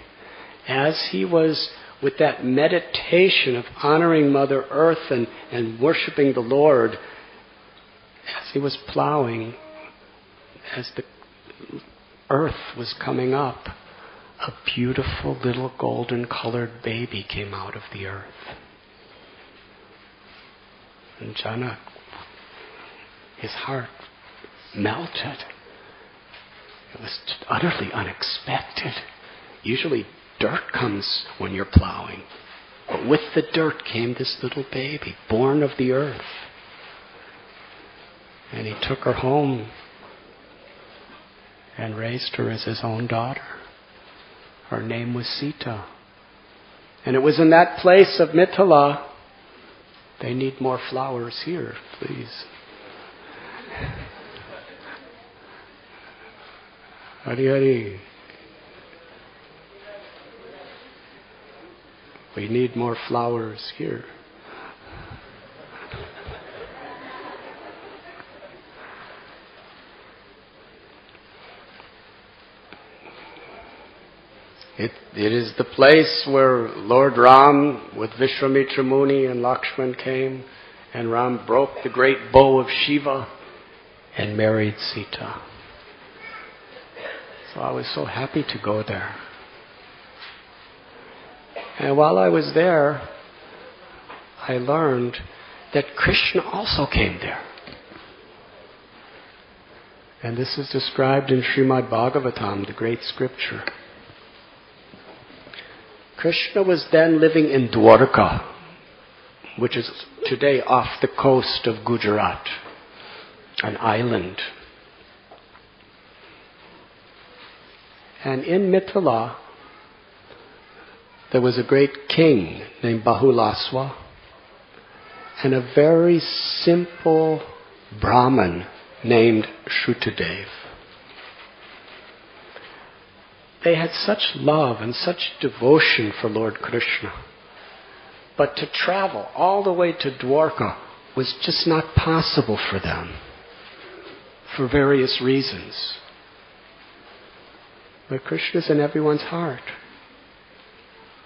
A: As he was with that meditation of honoring Mother Earth and worshiping the Lord, as he was plowing, as the earth was coming up, a beautiful little golden colored baby came out of the earth. And Janak, his heart melted. It was utterly unexpected. Usually dirt comes when you're plowing. But with the dirt came this little baby, born of the earth. And he took her home and raised her as his own daughter. Her name was Sita. And it was in that place of Mithila. They need more flowers here, please. Hari Hari. We need more flowers here. It is the place where Lord Ram with Vishwamitra Muni and Lakshman came, and Ram broke the great bow of Shiva and married Sita. So I was so happy to go there. And while I was there, I learned that Krishna also came there. And this is described in Srimad Bhagavatam, the great scripture. Krishna was then living in Dwarka, which is today off the coast of Gujarat, an island. And in Mithila, there was a great king named Bahulaswa and a very simple Brahmin named Shrutadev. They had such love and such devotion for Lord Krishna. But to travel all the way to Dwarka was just not possible for them for various reasons. But Krishna's in everyone's heart.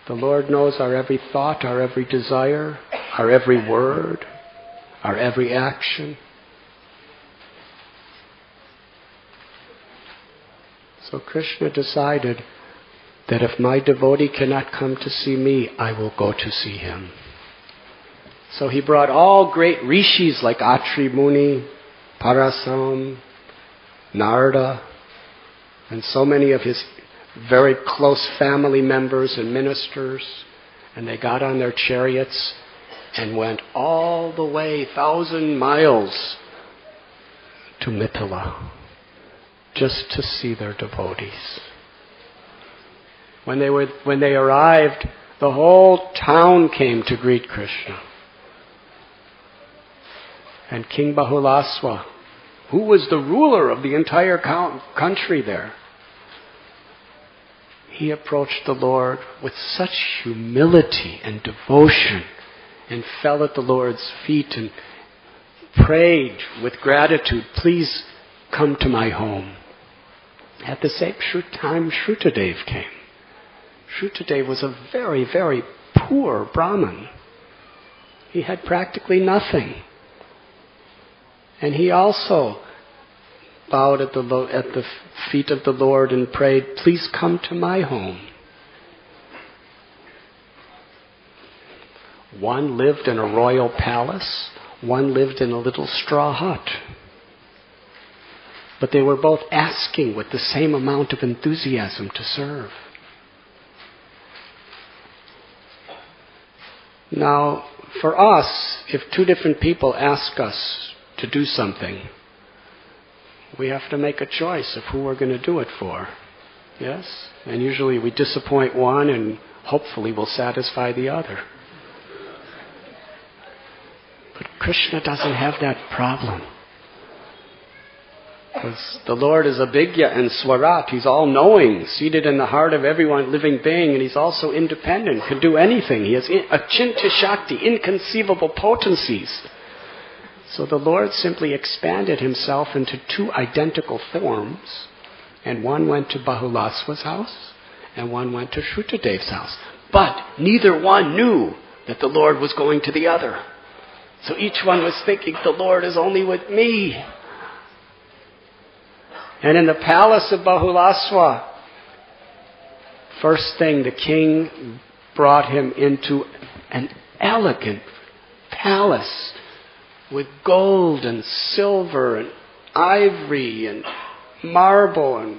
A: The Lord knows our every thought, our every desire, our every word, our every action. So Krishna decided that if my devotee cannot come to see me, I will go to see him. So he brought all great rishis like Atri Muni, Parasam, Narada, and so many of his very close family members and ministers, and they got on their chariots and went all the way 1,000 miles to Mithila just to see their devotees. When they arrived, the whole town came to greet Krishna. And King Bahulaswa, who was the ruler of the entire country there, he approached the Lord with such humility and devotion and fell at the Lord's feet and prayed with gratitude, "Please come to my home." At the same time, Shrutadev came. Shrutadev was a very, very poor Brahmin. He had practically nothing. And he also bowed at the feet of the Lord and prayed, "Please come to my home." One lived in a royal palace, one lived in a little straw hut. But they were both asking with the same amount of enthusiasm to serve. Now, for us, if two different people ask us to do something, we have to make a choice of who we're going to do it for. Yes? And usually we disappoint one and hopefully we'll satisfy the other. But Krishna doesn't have that problem. Because the Lord is Abhigya and Swarat. He's all-knowing, seated in the heart of every living being, and He's also independent, can do anything. He has Achintya Shakti, inconceivable potencies. So the Lord simply expanded Himself into two identical forms, and one went to Bahulaswa's house, and one went to Shrutadev's house. But neither one knew that the Lord was going to the other. So each one was thinking, the Lord is only with me. And in the palace of Bahulaswa, first thing, the king brought him into an elegant palace with gold and silver and ivory and marble, and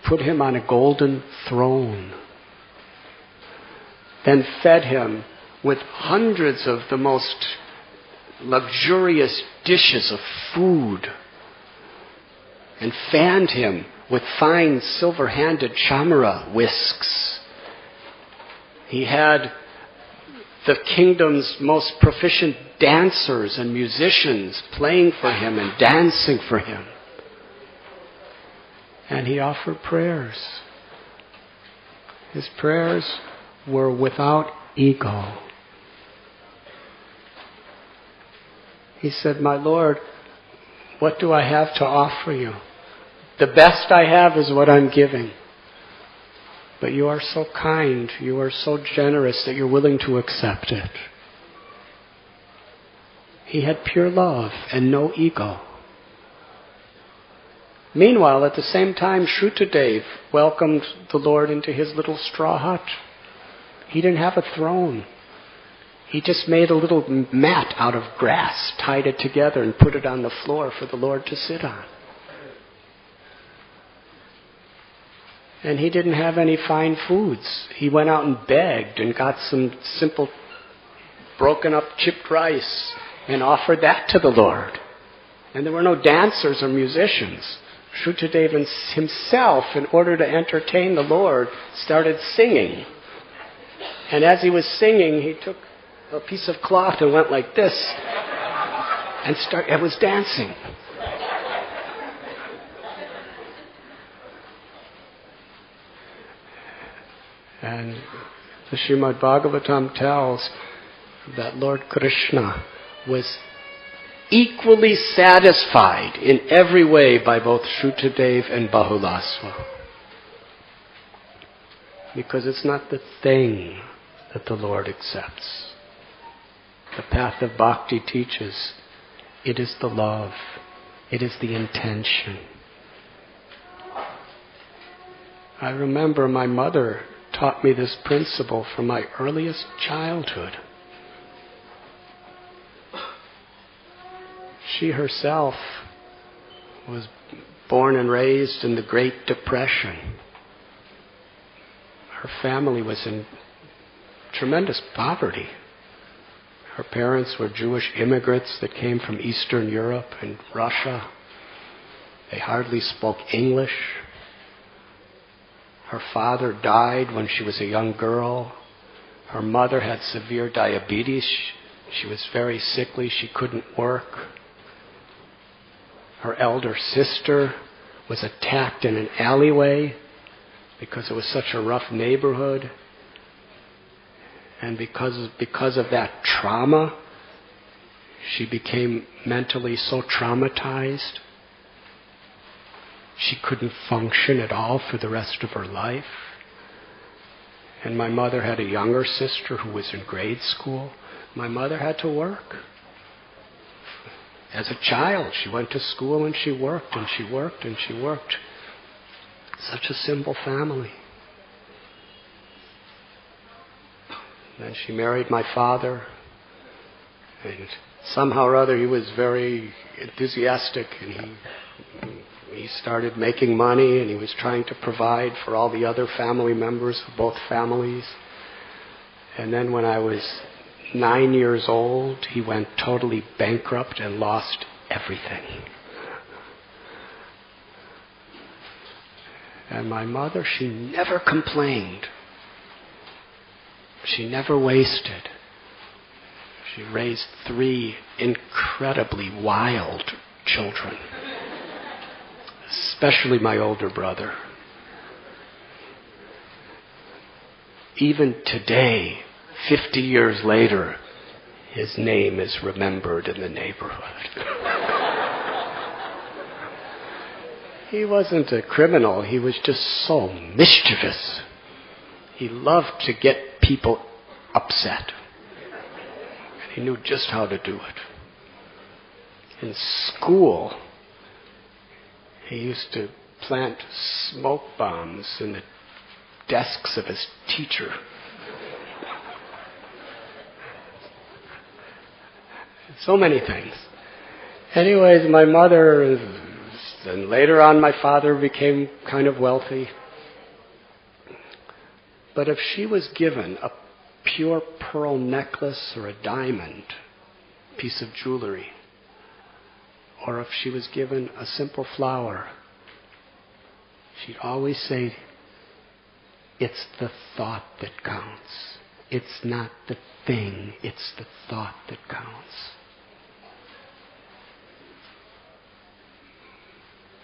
A: put him on a golden throne. Then fed him with hundreds of the most luxurious dishes of food, and fanned him with fine silver-handed chamara whisks. He had the kingdom's most proficient dancers and musicians playing for him and dancing for him. And he offered prayers. His prayers were without ego. He said, "My Lord, what do I have to offer you? The best I have is what I'm giving. But you are so kind, you are so generous that you're willing to accept it." He had pure love and no ego. Meanwhile, at the same time, Shrutadev welcomed the Lord into his little straw hut. He didn't have a throne. He just made a little mat out of grass, tied it together, and put it on the floor for the Lord to sit on. And he didn't have any fine foods. He went out and begged and got some simple broken up chipped rice and offered that to the Lord. And there were no dancers or musicians. Shrutadev himself, in order to entertain the Lord, started singing. And as he was singing, he took a piece of cloth and went like this and was dancing. And the Srimad Bhagavatam tells that Lord Krishna was equally satisfied in every way by both Shrutadev and Bahulaswa. Because it's not the thing that the Lord accepts. The path of bhakti teaches it is the love, it is the intention. I remember my mother taught me this principle from my earliest childhood. She herself was born and raised in the Great Depression. Her family was in tremendous poverty. Her parents were Jewish immigrants that came from Eastern Europe and Russia. They hardly spoke English. Her father died when she was a young girl. Her mother had severe diabetes. She was very sickly. She couldn't work. Her elder sister was attacked in an alleyway because it was such a rough neighborhood. And because of that trauma, she became mentally so traumatized, she couldn't function at all for the rest of her life. And my mother had a younger sister who was in grade school. My mother had to work. As a child, she went to school and she worked and she worked and she worked. Such a simple family. Then she married my father, and somehow or other he was very enthusiastic, and he started making money, and he was trying to provide for all the other family members of both families. And then when I was 9 years old, he went totally bankrupt and lost everything. And my mother, she never complained. She never wasted. She raised 3 incredibly wild children, especially my older brother. Even today, 50 years later, his name is remembered in the neighborhood. He wasn't a criminal. He was just so mischievous. He loved to get people upset. And he knew just how to do it. In school, he used to plant smoke bombs in the desks of his teacher. So many things. Anyways, my mother, and later on my father became kind of wealthy. But if she was given a pure pearl necklace or a diamond piece of jewelry, or if she was given a simple flower, she'd always say, it's the thought that counts. It's not the thing, it's the thought that counts.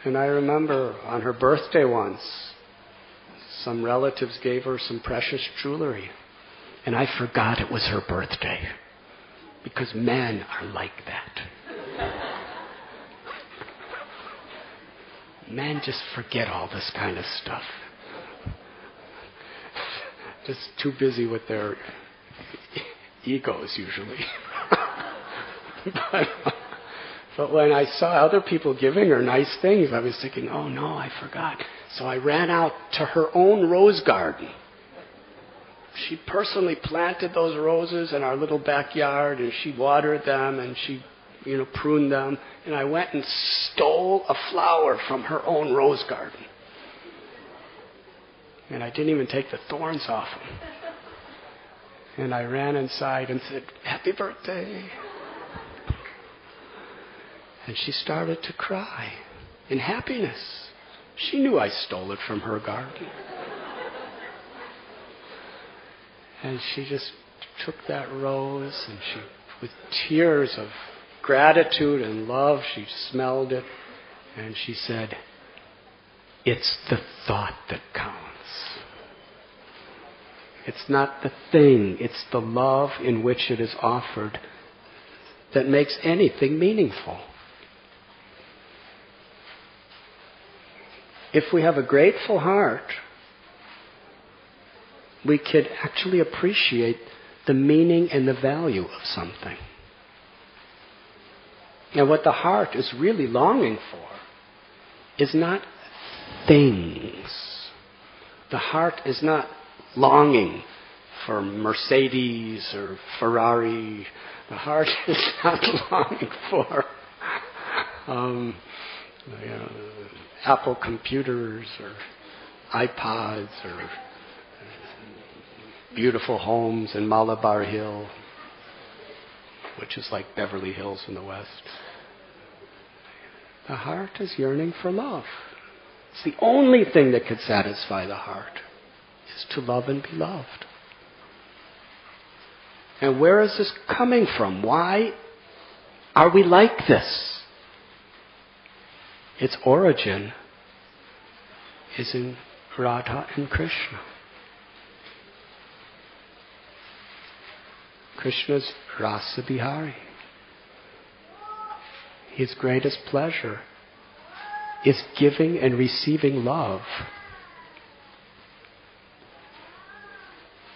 A: And I remember on her birthday once, some relatives gave her some precious jewelry. And I forgot it was her birthday. Because men are like that. Men just forget all this kind of stuff. Just too busy with their egos usually. But when I saw other people giving her nice things, I was thinking, oh no, I forgot. So I ran out to her own rose garden. She personally planted those roses in our little backyard, and she watered them, and she, pruned them. And I went and stole a flower from her own rose garden. And I didn't even take the thorns off them. And I ran inside and said, "Happy birthday." And she started to cry in happiness. She knew I stole it from her garden. And she just took that rose, and she, with tears of gratitude and love, she smelled it, and she said, "It's the thought that counts. It's not the thing, it's the love in which it is offered that makes anything meaningful." If we have a grateful heart, we could actually appreciate the meaning and the value of something. Now, what the heart is really longing for is not things. The heart is not longing for Mercedes or Ferrari. The heart is not longing for Apple computers or iPods or beautiful homes in Malabar Hill. which is like Beverly Hills in the West. The heart is yearning for love. It's the only thing that could satisfy the heart, is to love and be loved. And where is this coming from? Why are we like this? Its origin is in Radha and Krishna. Krishna's Rasa Bihari. His greatest pleasure is giving and receiving love.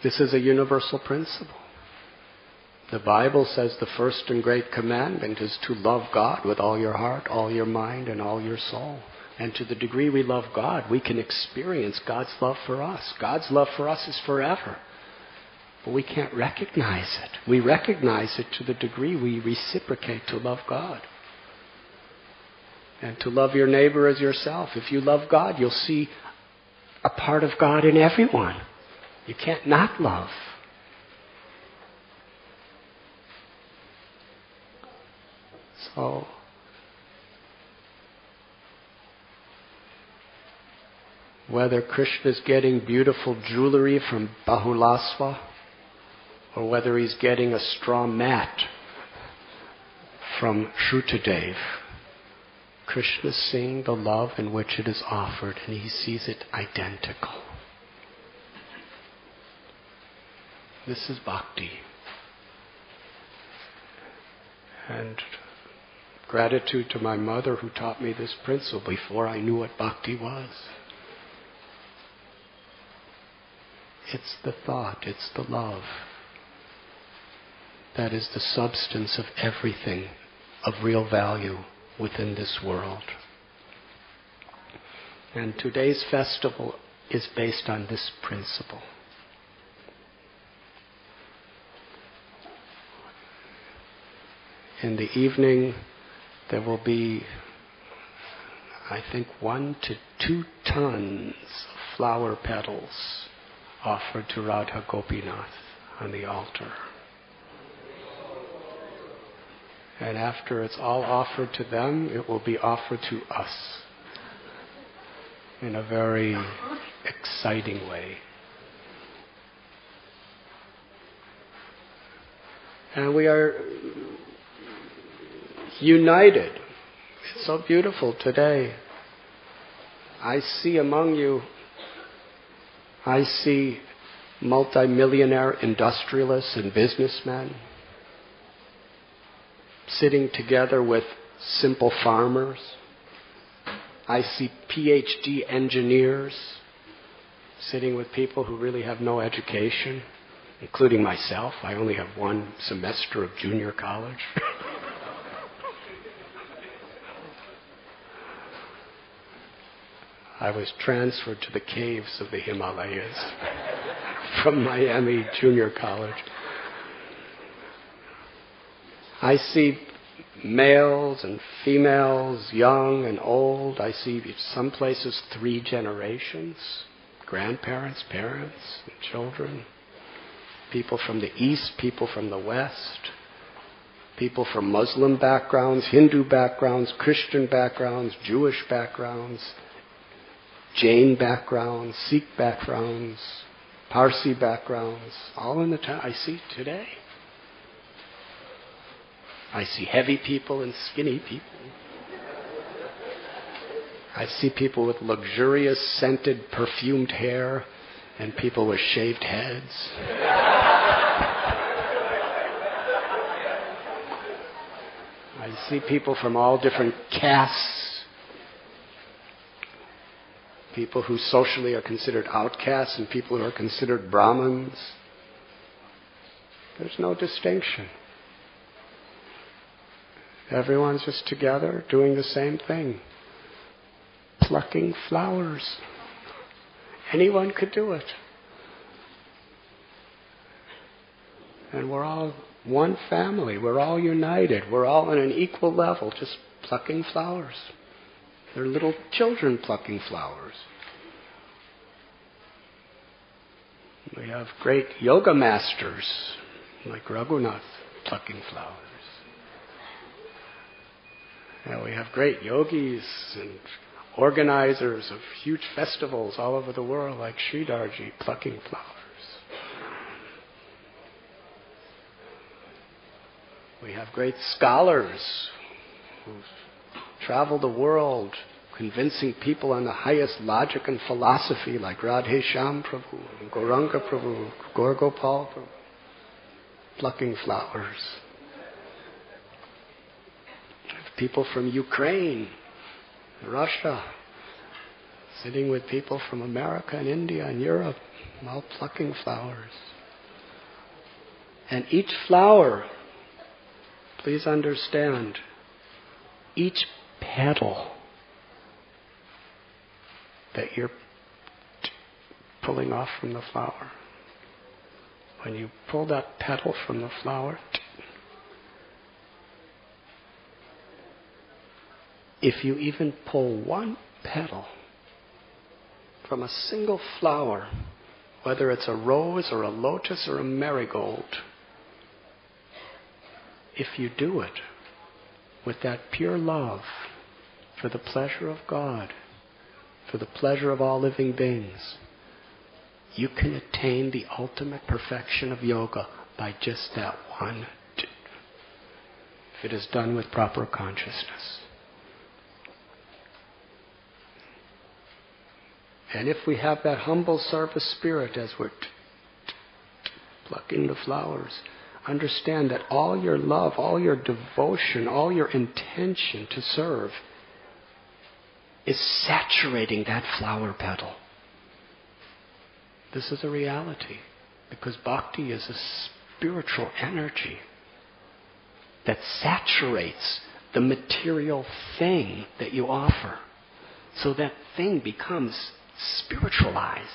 A: This is a universal principle. The Bible says the first and great commandment is to love God with all your heart, all your mind, and all your soul. And to the degree we love God, we can experience God's love for us. God's love for us is forever. But we can't recognize it. We recognize it to the degree we reciprocate to love God. And to love your neighbor as yourself. If you love God, you'll see a part of God in everyone. You can't not love. So, whether Krishna's getting beautiful jewelry from Bahulasva, or whether he's getting a straw mat from Shrutadev, Krishna's seeing the love in which it is offered, and he sees it identical. This is bhakti. And gratitude to my mother who taught me this principle before I knew what bhakti was. It's the thought, it's the love. That is the substance of everything of real value within this world. And today's festival is based on this principle. In the evening, there will be, I think, 1 to 2 tons of flower petals offered to Radha Gopinath on the altar. And after it's all offered to them, it will be offered to us in a very exciting way. And we are united. It's so beautiful today. I see among you, I see multimillionaire industrialists and businessmen sitting together with simple farmers. I see PhD engineers sitting with people who really have no education, including myself. I only have 1 semester of junior college. I was transferred to the caves of the Himalayas from Miami Junior College. I see males and females, young and old. I see some places 3 generations, grandparents, parents, and children. People from the East, people from the West, people from Muslim backgrounds, Hindu backgrounds, Christian backgrounds, Jewish backgrounds, Jain backgrounds, Sikh backgrounds, Parsi backgrounds, all in the town. I see today. I see heavy people and skinny people. I see people with luxurious, scented, perfumed hair and people with shaved heads. I see people from all different castes. People who socially are considered outcasts and people who are considered Brahmins. There's no distinction. Everyone's just together doing the same thing. Plucking flowers. Anyone could do it. And we're all one family. We're all united. We're all on an equal level, just plucking flowers. They're little children plucking flowers. We have great yoga masters like Radhanath plucking flowers. We have great yogis and organizers of huge festivals all over the world, like Sridarji, plucking flowers. We have great scholars who travel the world convincing people on the highest logic and philosophy, like Radhesham Prabhu, and Gauranga Prabhu, Gaur Gopal Prabhu, plucking flowers. People from Ukraine, Russia, sitting with people from America and India and Europe, all plucking flowers. And each flower, please understand, each petal that you're pulling off from the flower, when you pull that petal from the flower, if you even pull one petal from a single flower, whether it's a rose or a lotus or a marigold, if you do it with that pure love for the pleasure of God, for the pleasure of all living beings, you can attain the ultimate perfection of yoga by just that one, if it is done with proper consciousness. And if we have that humble service spirit as we're plucking the flowers, understand that all your love, all your devotion, all your intention to serve is saturating that flower petal. This is a reality, because bhakti is a spiritual energy that saturates the material thing that you offer. So that thing becomes spiritualized.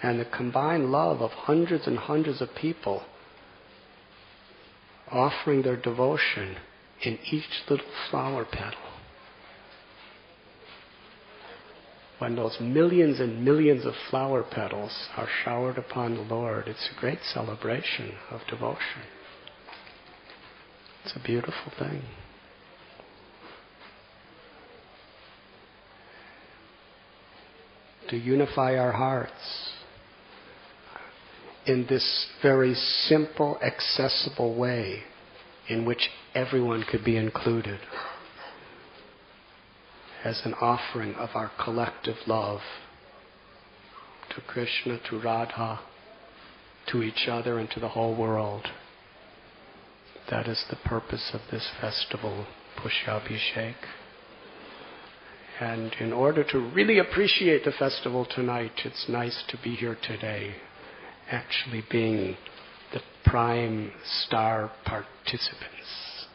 A: And the combined love of hundreds and hundreds of people offering their devotion in each little flower petal. When those millions and millions of flower petals are showered upon the Lord, it's a great celebration of devotion. It's a beautiful thing. To unify our hearts in this very simple, accessible way in which everyone could be included, as an offering of our collective love to Krishna, to Radha, to each other, and to the whole world. That is the purpose of this festival, Pushyabhishek. And in order to really appreciate the festival tonight, it's nice to be here today, actually being the prime star participants,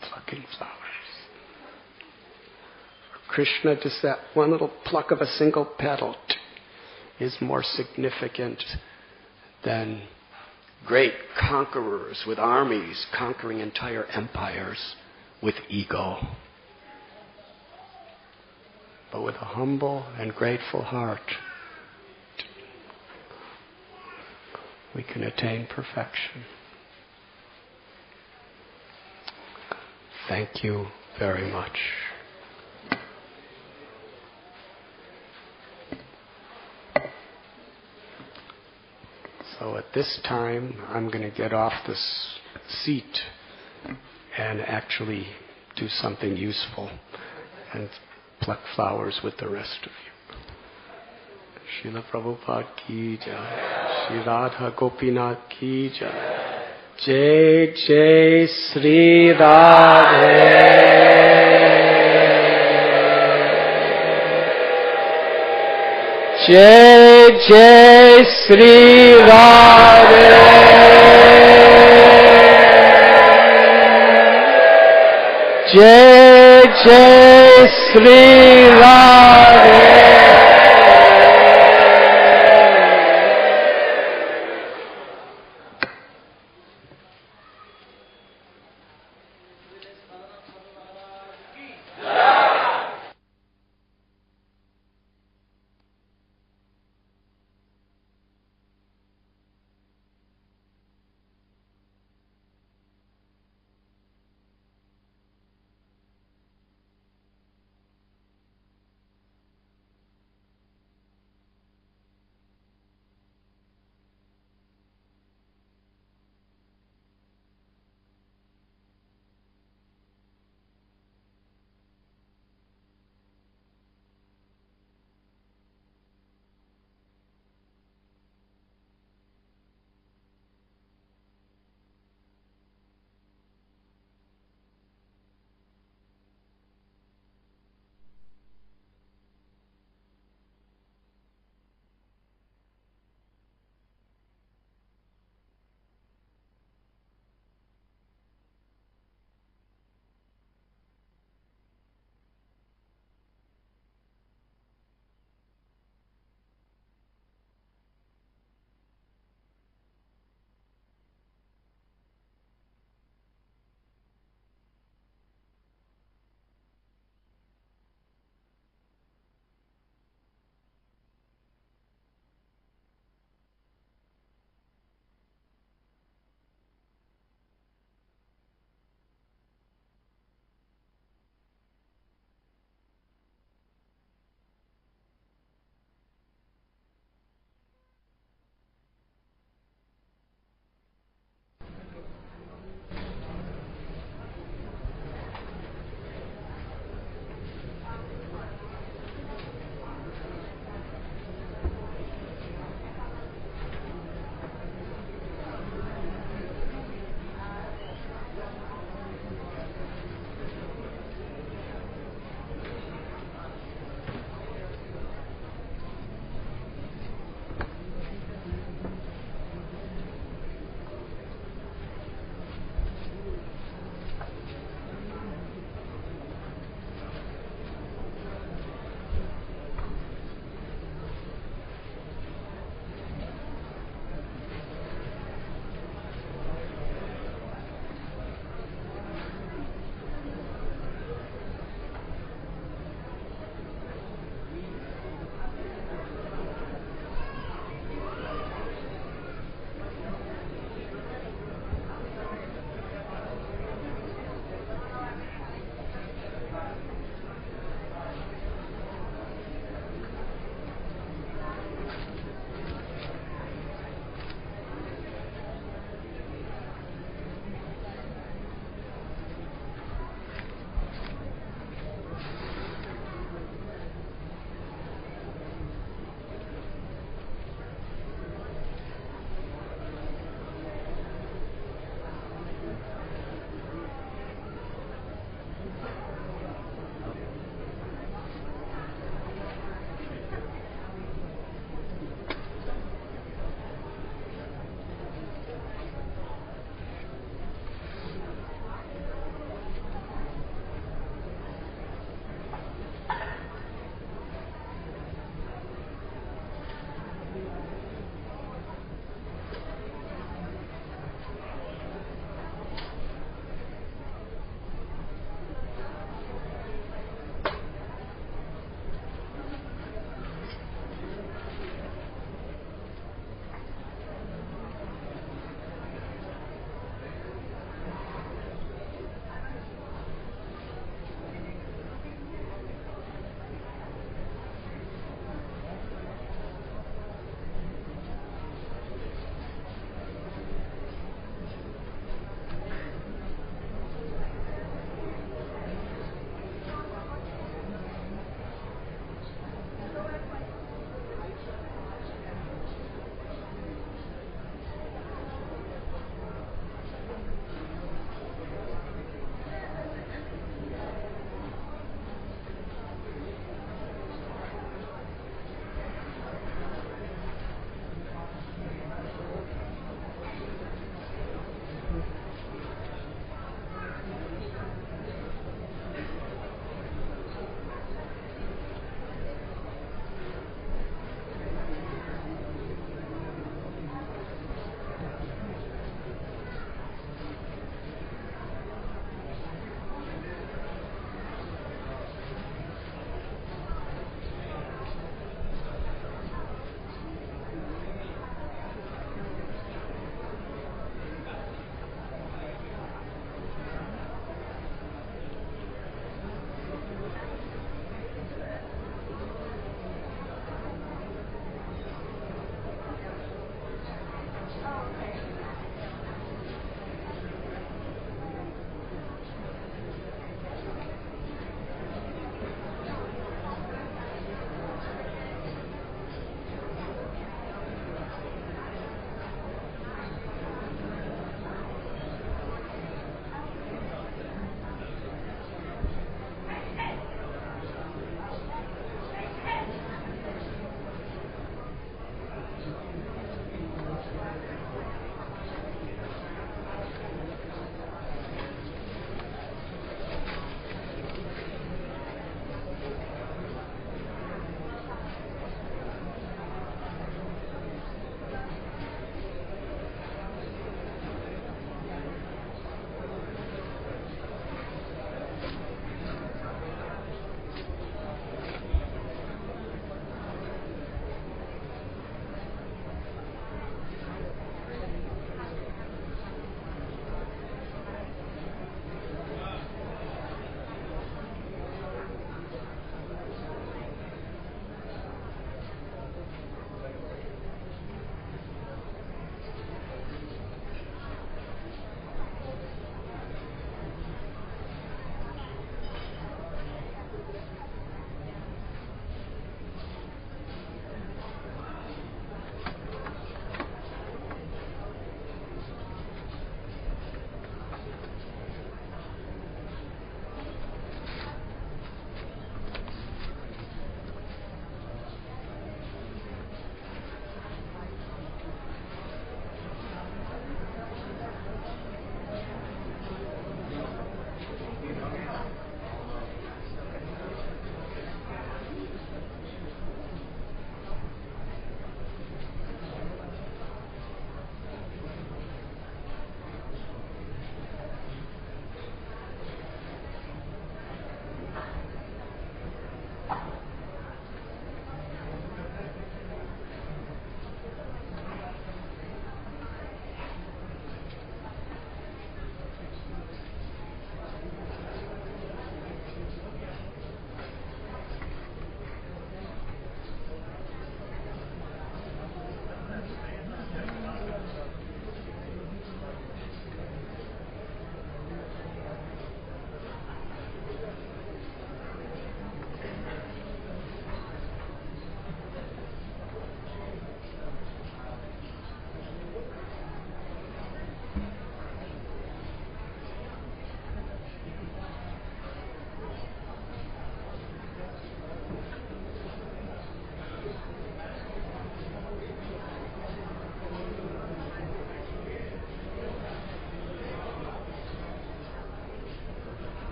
A: plucking flowers. For Krishna, just that one little pluck of a single petal is more significant than great conquerors with armies conquering entire empires with ego. But with a humble and grateful heart, we can attain perfection. Thank you very much. So at this time, I'm going to get off this seat and actually do something useful and pluck flowers with the rest of you. Srila Prabhupada ki jai. Shri Radha Gopinath ki jai. Jai Jai Sri Radhe. Jai Jai Sri Radhe. Jai Jai Sri Radhe.